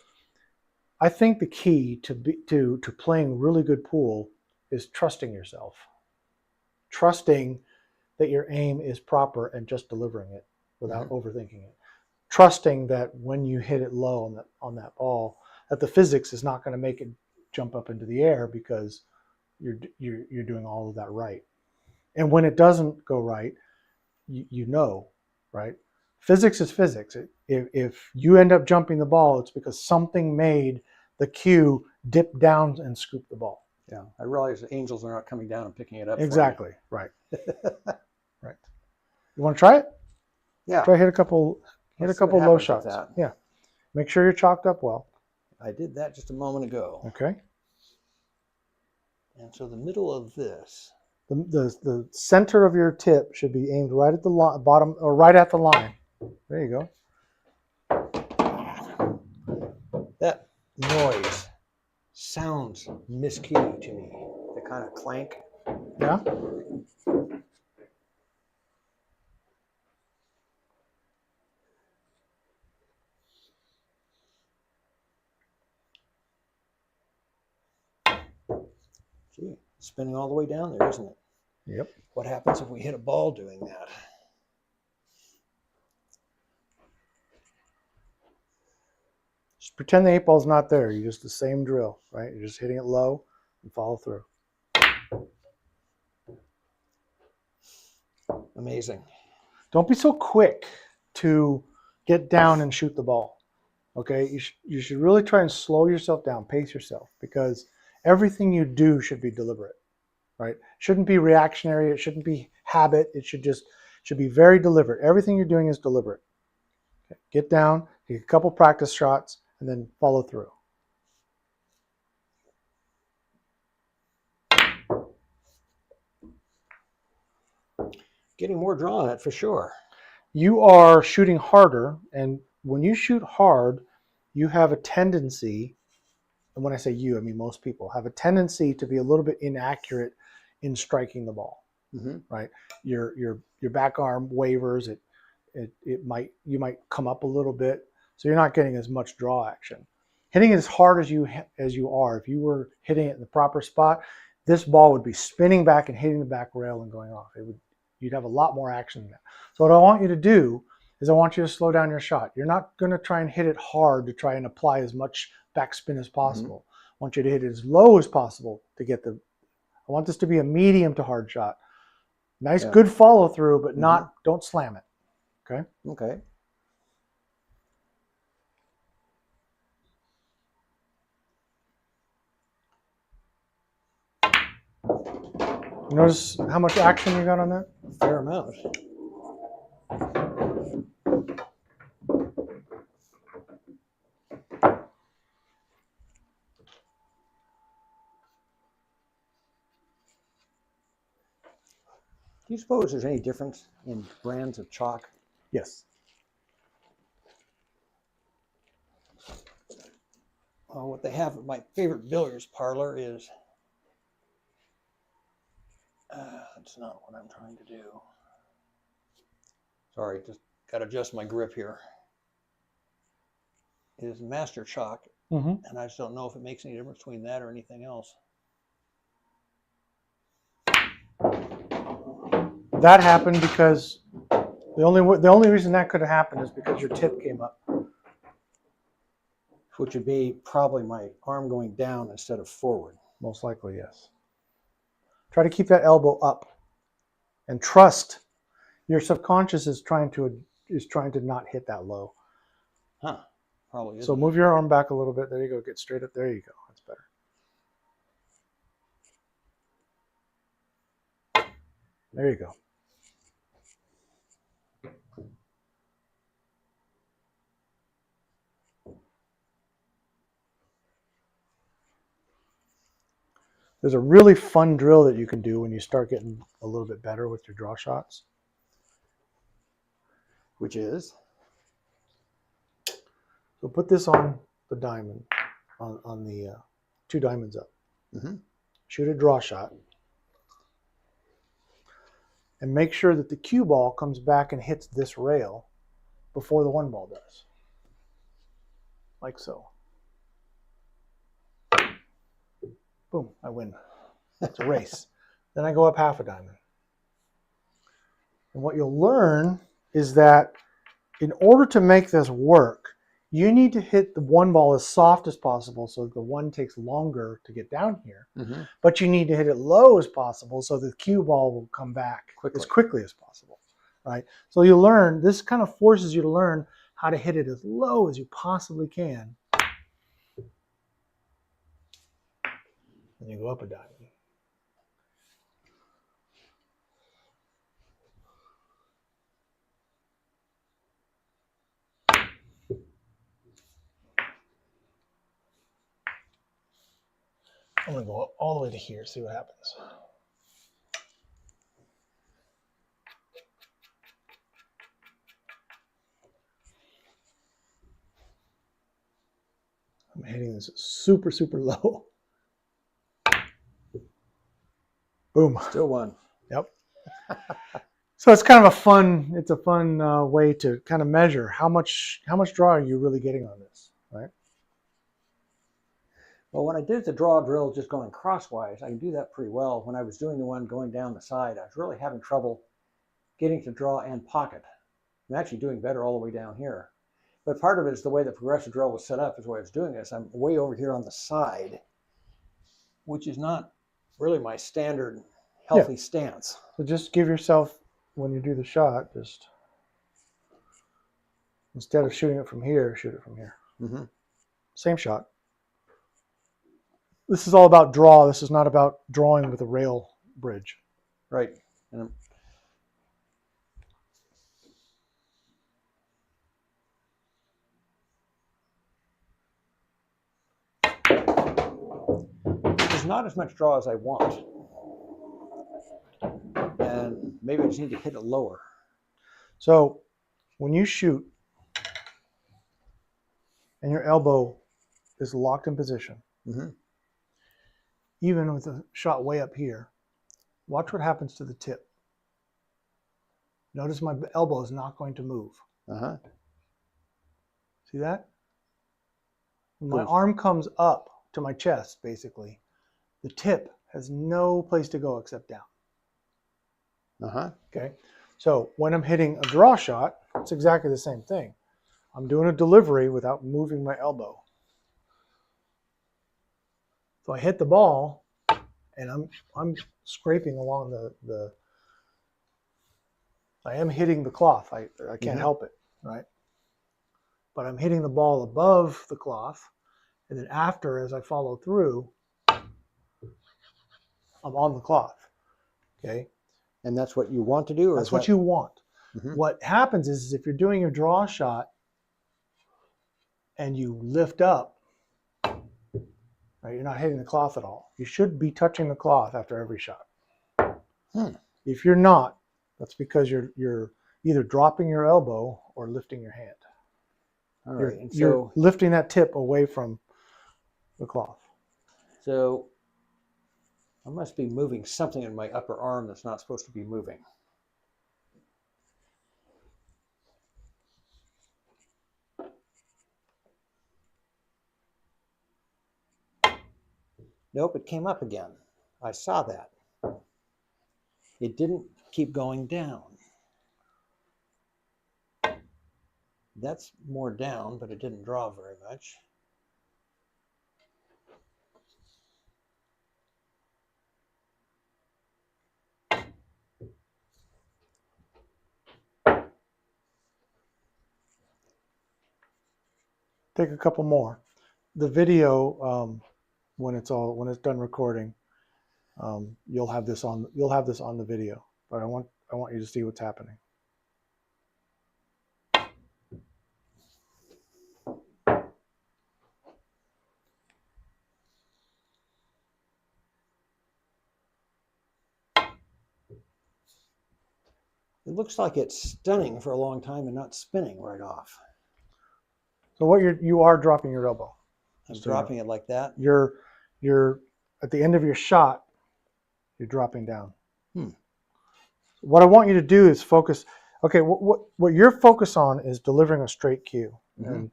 I think the key to playing really good pool is trusting yourself. Trusting that your aim is proper and just delivering it without overthinking it. Trusting that when you hit it low on that ball, that the physics is not going to make it jump up into the air, because you're doing all of that right. And when it doesn't go right, you know, right? Physics is physics. If you end up jumping the ball, it's because something made the cue dip down and scoop the ball. Yeah, I realize the angels are not coming down and picking it up. Exactly, right. Right. You want to try it? Yeah. Try hit a couple low shots. That. Yeah. Make sure you're chalked up well. I did that just a moment ago. Okay. And so the middle of this. The center of your tip should be aimed right at the bottom, or right at the line. There you go. That noise sounds miscued to me. The kind of clank. Yeah. Gee, spinning all the way down there, isn't it? Yep. What happens if we hit a ball doing that? Just pretend the 8-ball's not there. You just the same drill, right? You're just hitting it low and follow through. Amazing. Don't be so quick to get down and shoot the ball. Okay, you should really try and slow yourself down, pace yourself, because everything you do should be deliberate, right? It shouldn't be reactionary. It shouldn't be habit. It should be very deliberate. Everything you're doing is deliberate. Okay. Get down, take a couple practice shots, and then follow through. Getting more draw on it for sure. You are shooting harder, and when you shoot hard, you have a tendency, and when I say you, I mean most people, have a tendency to be a little bit inaccurate in striking the ball. Mm-hmm. Right? Your back arm wavers. You might come up a little bit, so you're not getting as much draw action. Hitting it as hard as you are, if you were hitting it in the proper spot, this ball would be spinning back and hitting the back rail and going off. You'd have a lot more action than that. So what I want you to do is I want you to slow down your shot. You're not going to try and hit it hard to try and apply as much backspin as possible. Mm-hmm. I want you to hit it as low as possible to get I want this to be a medium to hard shot. Nice, good follow through, but don't slam it. Okay? Okay. Notice how much action you got on that? Fair amount. Do you suppose there's any difference in brands of chalk? Yes. Well, what they have at my favorite billiards parlor is, that's not what I'm trying to do. Sorry, just got to adjust my grip here. It is Master Chalk, and I just don't know if it makes any difference between that or anything else. That happened because the only reason that could have happened is because your tip came up. Which would be probably my arm going down instead of forward. Most likely, yes. Try to keep that elbow up. and trust. Your subconscious is trying to not hit that low. Huh. Probably is. So move your arm back a little bit. There you go. Get straight up. There you go. That's better. There you go. There's a really fun drill that you can do when you start getting a little bit better with your draw shots. Which is? So put this on the diamond, on the 2 diamonds up. Mm-hmm. Shoot a draw shot. And make sure that the cue ball comes back and hits this rail before the 1 ball does. Like so. Boom, I win. It's a race. Then I go up half a diamond. And what you'll learn is that in order to make this work, you need to hit the 1 ball as soft as possible so that the 1 takes longer to get down here. Mm-hmm. But you need to hit it low as possible so the cue ball will come back as quickly as possible. Right? So you learn, this kind of forces you to learn how to hit it as low as you possibly can. And you go up a diamond. I'm going to go all the way to here, see what happens. I'm hitting this super, super low. Boom. Still won. Yep. So it's kind of a fun way to kind of measure how much draw are you really getting on this, right? Well, when I did the draw drill just going crosswise, I can do that pretty well. When I was doing the one going down the side, I was really having trouble getting to draw and pocket. I'm actually doing better all the way down here. But part of it is the way the progressive drill was set up is the way I was doing this. I'm way over here on the side, which is not really my standard healthy stance. So just give yourself, when you do the shot, just instead of shooting it from here, shoot it from here. Mm-hmm. Same shot. This is all about draw. This is not about drawing with a rail bridge. Right. And there's not as much draw as I want. And maybe I just need to hit it lower. So when you shoot and your elbow is locked in position, mm-hmm. even with a shot way up here, watch what happens to the tip. Notice my elbow is not going to move. Uh-huh. See that? When my arm comes up to my chest, basically, the tip has no place to go except down. Uh-huh. Okay? So when I'm hitting a draw shot, it's exactly the same thing. I'm doing a delivery without moving my elbow. So I hit the ball, and I'm scraping along the I am hitting the cloth. I can't help it, right? But I'm hitting the ball above the cloth, and then after, as I follow through, I'm on the cloth. Okay? And that's what you want to do? Or that's what you want. Mm-hmm. What happens is if you're doing your draw shot and you lift up, right, you're not hitting the cloth at all. You should be touching the cloth after every shot. If you're not, that's because you're either dropping your elbow or lifting your hand. All right. You're lifting that tip away from the cloth. So I must be moving something in my upper arm that's not supposed to be moving. Nope, it came up again. I saw that. It didn't keep going down. That's more down, but it didn't draw very much. Take a couple more. The video, when it's done recording, you'll have this on the video. But I want you to see what's happening. It looks like it's stunning for a long time and not spinning right off. So what you are dropping your elbow. I'm dropping it like that. You're at the end of your shot, you're dropping down. What I want you to do is focus. Okay, what you're focused on is delivering a straight cue. And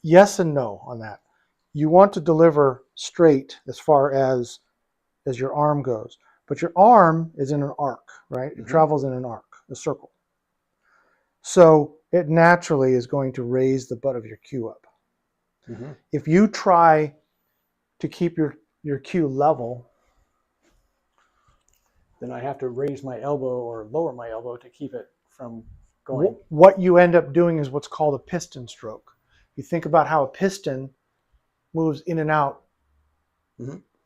yes and no on that. You want to deliver straight as far as your arm goes, but your arm is in an arc, right? It travels in an arc, a circle. So it naturally is going to raise the butt of your cue up. If you try to keep your cue level, then I have to raise my elbow or lower my elbow to keep it from going. What you end up doing is what's called a piston stroke. You think about how a piston moves in and out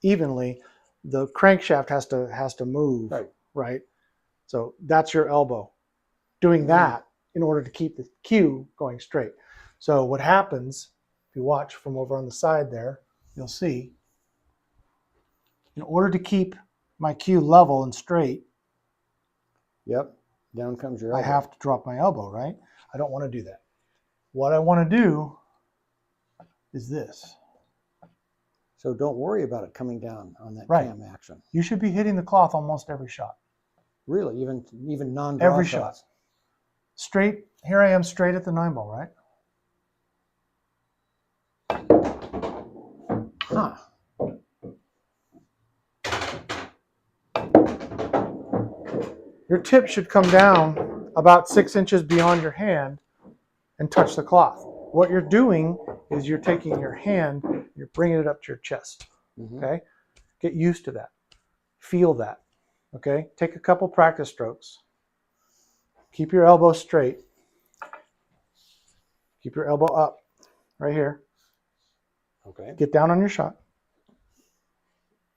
evenly. The crankshaft has to move, right? So that's your elbow doing that in order to keep the cue going straight. So what happens, if you watch from over on the side there, you'll see, in order to keep my cue level and straight, down comes your elbow. I have to drop my elbow, right? I don't want to do that. What I want to do is this. So don't worry about it coming down on that Right. cam action. You should be hitting the cloth almost every shot. Really, even non-draw Every shots. shot. Straight, here I am straight at the 9-ball, right? Huh. Your tip should come down about 6 inches beyond your hand and touch the cloth. What you're doing is you're taking your hand, you're bringing it up to your chest, okay? Get used to that. Feel that, okay? Take a couple practice strokes. Keep your elbow straight. Keep your elbow up, right here. Okay. Get down on your shot.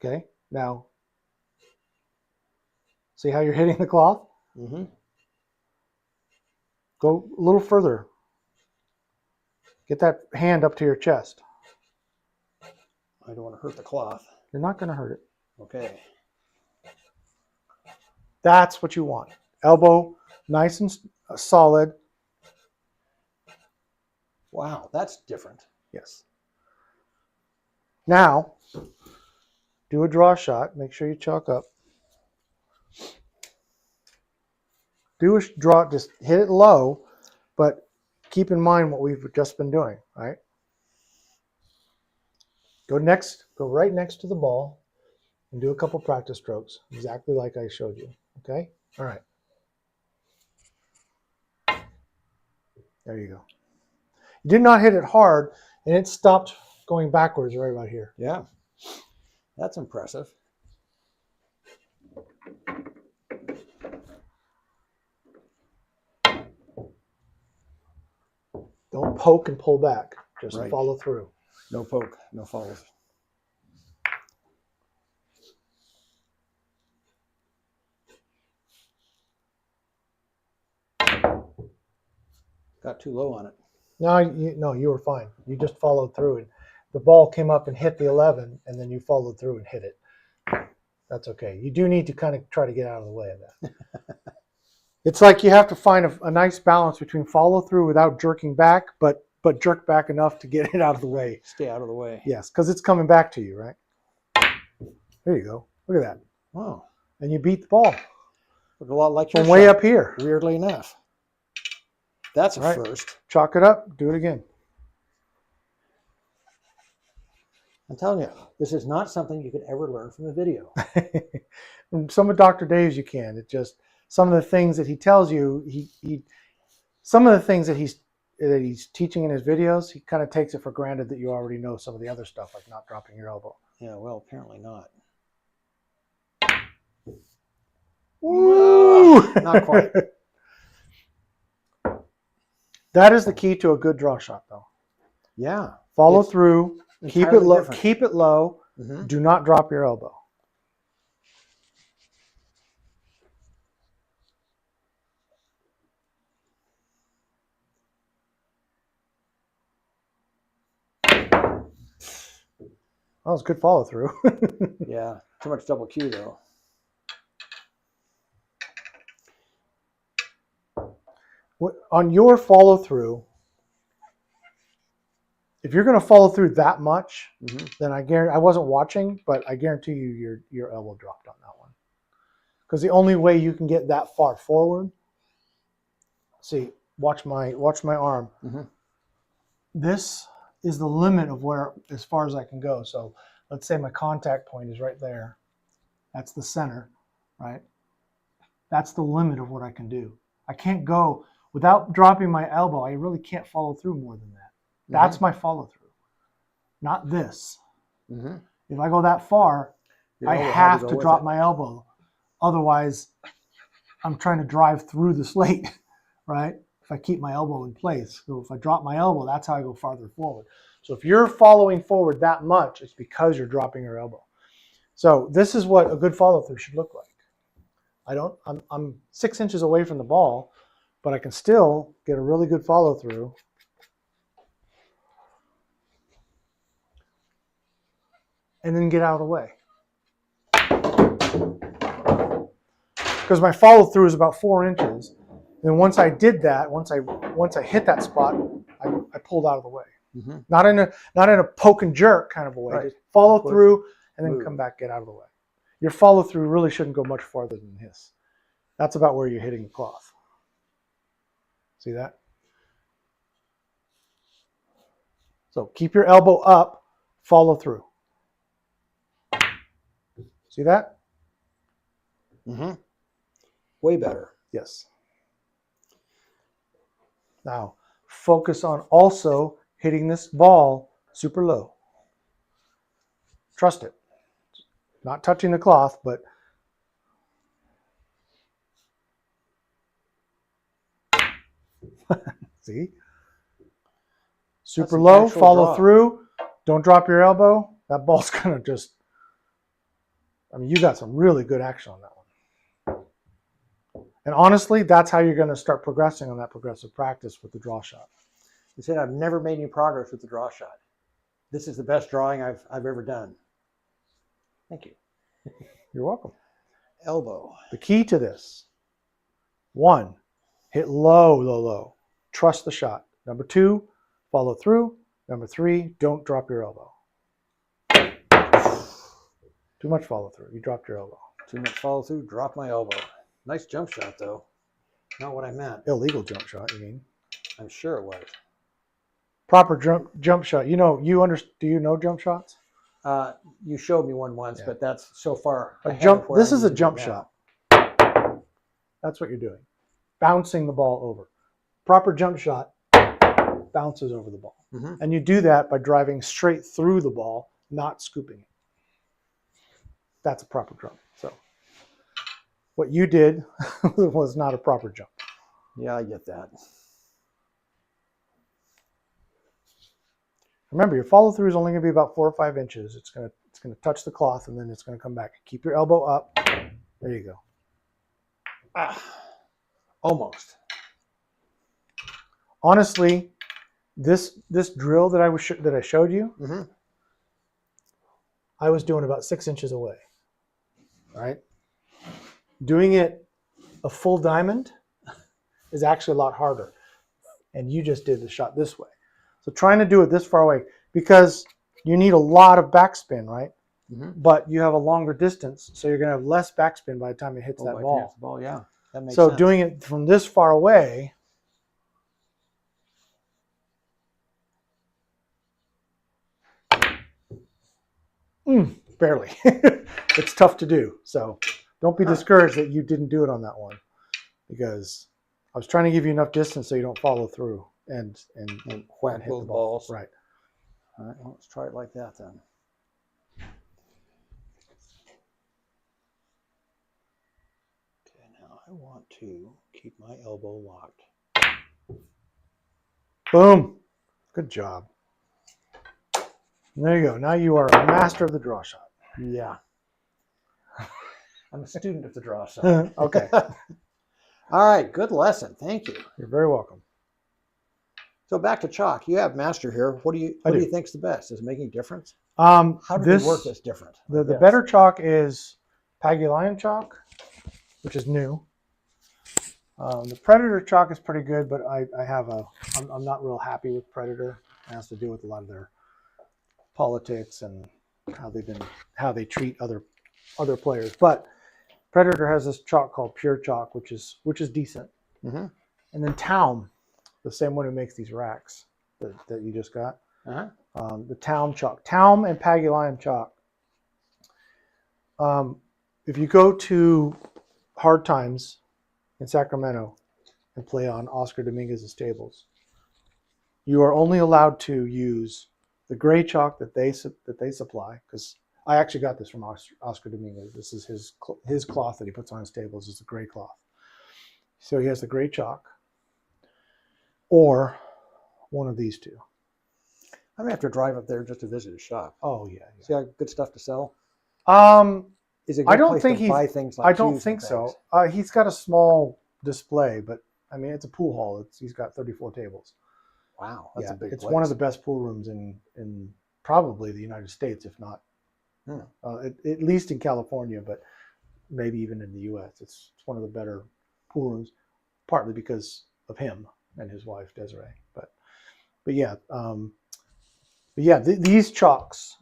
Okay, now, see how you're hitting the cloth? Go a little further. Get that hand up to your chest. I don't want to hurt the cloth. You're not going to hurt it. Okay. That's what you want. Elbow nice and solid. Wow, that's different. Yes. Now, do a draw shot. Make sure you chalk up. Do a draw, just hit it low, but keep in mind what we've just been doing, right? Go right next to the ball and do a couple practice strokes, exactly like I showed you, okay? All right. There you go. You did not hit it hard, and it stopped going backwards right about here. Yeah, that's impressive. Don't poke and pull back. Just Right. follow through. No poke, no follows. Got too low on it. No, you were fine. You just followed through, and the ball came up and hit the 11, and then you followed through and hit it. That's okay. You do need to kind of try to get out of the way of that. It's like you have to find a nice balance between follow through without jerking back, but jerk back enough to get it out of the way. Stay out of the way. Yes, because it's coming back to you, right? There you go. Look at that. Wow. And you beat the ball Look a lot like your from way shot, up here. weirdly enough. That's a Right. first. Chalk it up. Do it again. I'm telling you, this is not something you could ever learn from a video. From some of Dr. Dave's you can. It just some of the things that he tells you, some of the things that he's teaching in his videos, he kind of takes it for granted that you already know some of the other stuff, like not dropping your elbow. Yeah, well, apparently not. Woo! Not quite. That is the key to a good draw shot, though. Yeah. Follow It's through. Keep it entirely low. different. Keep it low. Mhm. Do not drop your elbow. That was good follow through. Yeah. Too much double Q though. On your follow through, if you're going to follow through that much, then I guarantee, I wasn't watching, but I guarantee you your elbow dropped on that one. Because the only way you can get that far forward, see, watch my arm. This is the limit of where, as far as I can go. So let's say my contact point is right there. That's the center, right? That's the limit of what I can do. I can't go without dropping my elbow. I really can't follow through more than that. That's my follow through, not this. If I go that far, I have to drop my elbow. Otherwise, I'm trying to drive through the slate, right? If I keep my elbow in place. So if I drop my elbow, that's how I go farther forward. So if you're following forward that much, it's because you're dropping your elbow. So this is what a good follow through should look like. I'm 6 inches away from the ball, but I can still get a really good follow through. And then get out of the way. Because my follow through is about 4 inches. And once I did that, once I hit that spot, I pulled out of the way. Not in a poke and jerk kind of a way. Right. Just follow through and then come back, get out of the way. Your follow through really shouldn't go much farther than this. That's about where you're hitting the cloth. See that? So keep your elbow up, follow through. See that? Way better. Yes. Now, focus on also hitting this ball super low. Trust it. Not touching the cloth, but see? Super low, follow through. Don't drop your elbow. That ball's going to just, I mean, you got some really good action on that one. And honestly, that's how you're going to start progressing on that progressive practice with the draw shot. You said I've never made any progress with the draw shot. This is the best drawing I've ever done. Thank you. You're welcome. Elbow. The key to this, 1, hit low, low, low. Trust the shot. Number 2, follow through. Number 3, don't drop your elbow. Too much follow through. You dropped your elbow. Too much follow through, drop my elbow. Nice jump shot though. Not what I meant. Illegal jump shot, you mean? I'm sure it was. Proper jump shot. You know, do you know jump shots? You showed me one once, but that's so far. This is a jump shot. That's what you're doing. Bouncing the ball over. Proper jump shot bounces over the ball. And you do that by driving straight through the ball, not scooping it. That's a proper jump. So what you did was not a proper jump. Yeah, I get that. Remember, your follow through is only going to be about 4 or 5 inches. It's going to touch the cloth and then it's going to come back. Keep your elbow up. There you go. Almost. Honestly, this drill that I showed you, I was doing about 6 inches away. Right? Doing it a full diamond is actually a lot harder. And you just did the shot this way. So trying to do it this far away, because you need a lot of backspin, right? But you have a longer distance, so you're going to have less backspin by the time it hits that ball. Yeah, that makes so sense. Doing it from this far away, barely. It's tough to do. So don't be discouraged that you didn't do it on that one, because I was trying to give you enough distance so you don't follow through and whack hit those the ball. balls. Right. All right, well, let's try it like that then. Okay, now I want to keep my elbow locked. Boom. Good job. There you go. Now you are a master of the draw shot. Yeah. I'm a student of the draw shot. Okay. All right, good lesson. Thank you. You're very welcome. So back to chalk. You have master here. What do you think's the best? Is it making a difference? How do they work this different? The better chalk is Pagulayan chalk, which is new. The Predator chalk is pretty good, but I'm not real happy with Predator. It has to do with a lot of their politics and how they treat other players. But Predator has this chalk called Pure Chalk, which is decent. Mm-hmm. And then Taum, the same one who makes these racks that you just got. Uh-huh. The Taum chalk, Taum and Pagulayan chalk. If you go to Hard Times in Sacramento and play on Oscar Dominguez's tables, you are only allowed to use the gray chalk that they supply, because I actually got this from Oscar Dominguez. This is his cloth that he puts on his tables. It's a gray cloth. So he has the gray chalk or one of these two. I may have to drive up there just to visit his shop. Oh yeah. See how good stuff to sell? Is it a I good don't place think to buy things like I don't cues think and so. things? He's got a small display, but I mean it's a pool hall. He's got 34 tables. Wow, that's a big it's place. one of the best pool rooms in probably the United States, if not at least in California, but maybe even in the U.S. It's one of the better pool rooms, partly because of him and his wife Desiree. But these chalks.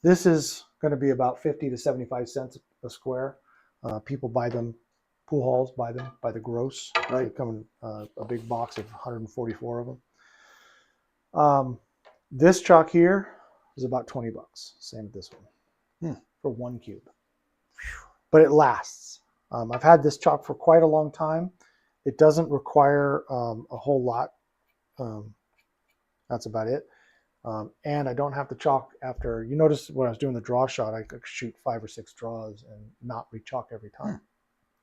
This is going to be about 50 to 75 cents a square. People buy them. Pool halls buy them by the gross. Right. They come in a big box of 144 of them. This chalk here is about $20. Same with this one for 1 cube. But it lasts. I've had this chalk for quite a long time. It doesn't require a whole lot. That's about it. And I don't have to chalk after. You notice when I was doing the draw shot, I could shoot 5 or 6 draws and not re-chalk every time.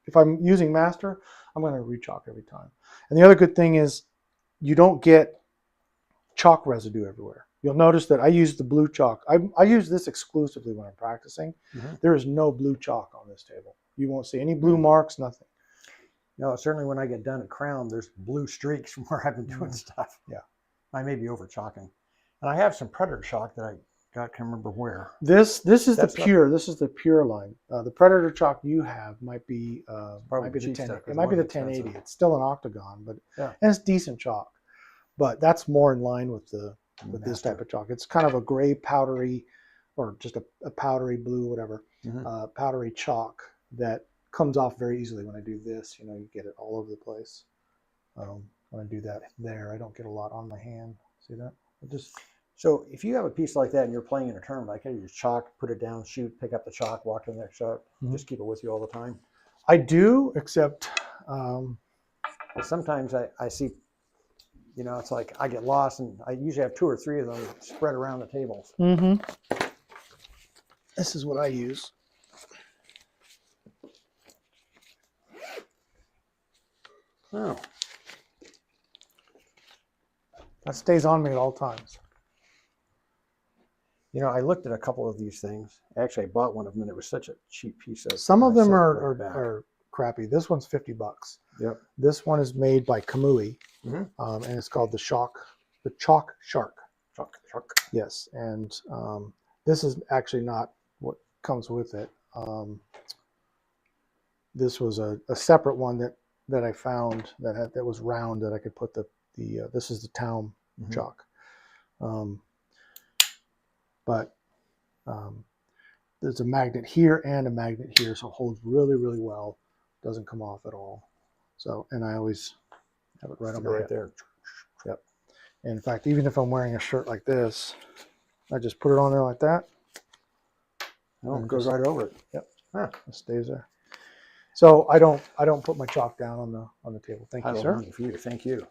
If I'm using master, I'm going to re-chalk every time. And the other good thing is you don't get chalk residue everywhere. You'll notice that I use the blue chalk. I use this exclusively when I'm practicing. Mm-hmm. There is no blue chalk on this table. You won't see any blue marks, nothing. No, certainly when I get done at Crown, there's blue streaks from where I've been doing stuff. Yeah. I may be over chalking. And I have some Predator chalk that I got, can't remember where. This is the pure. This is the pure line. The Predator chalk you have might be the 10. It might be the 1080. It's still an octagon, but and it's decent chalk. But that's more in line with this type of chalk. It's kind of a gray powdery, or just a powdery blue, whatever, powdery chalk that comes off very easily. When I do this, you get it all over the place. When I do that there, I don't get a lot on my hand. See that? So if you have a piece like that and you're playing in a tournament, I can use chalk, put it down, shoot, pick up the chalk, walk to the next shot, just keep it with you all the time. I do, except sometimes I see, it's like I get lost, and I usually have 2 or 3 of them spread around the tables. This is what I use. Oh. That stays on me at all times. I looked at a couple of these things. Actually, I bought one of them, and it was such a cheap piece of. Some of them are crappy. This one's $50. Yep. This one is made by Kamui, and it's called the Chalk Shark. Chalk. Yes, and this is actually not what comes with it. This was a separate one that I found that was round, that I could put this is the Taum chalk. But there's a magnet here and a magnet here, so it holds really, really well. Doesn't come off at all. So, and I always have it right on my head. There. Yep. And in fact, even if I'm wearing a shirt like this, I just put it on there like that. Oh, it goes right over it. Yep. It stays there. So I don't put my chalk down on the table. Thank you, sir. For you. Thank you.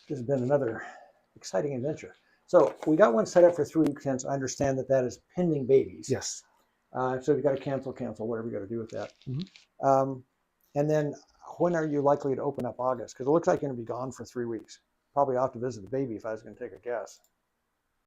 This has been another exciting adventure. So we got one set up for 3 weeks hence. I understand that is pending babies. Yes. So we got to cancel, whatever you got to do with that. And then when are you likely to open up August? Because it looks like you're going to be gone for 3 weeks. Probably off to visit the baby if I was going to take a guess.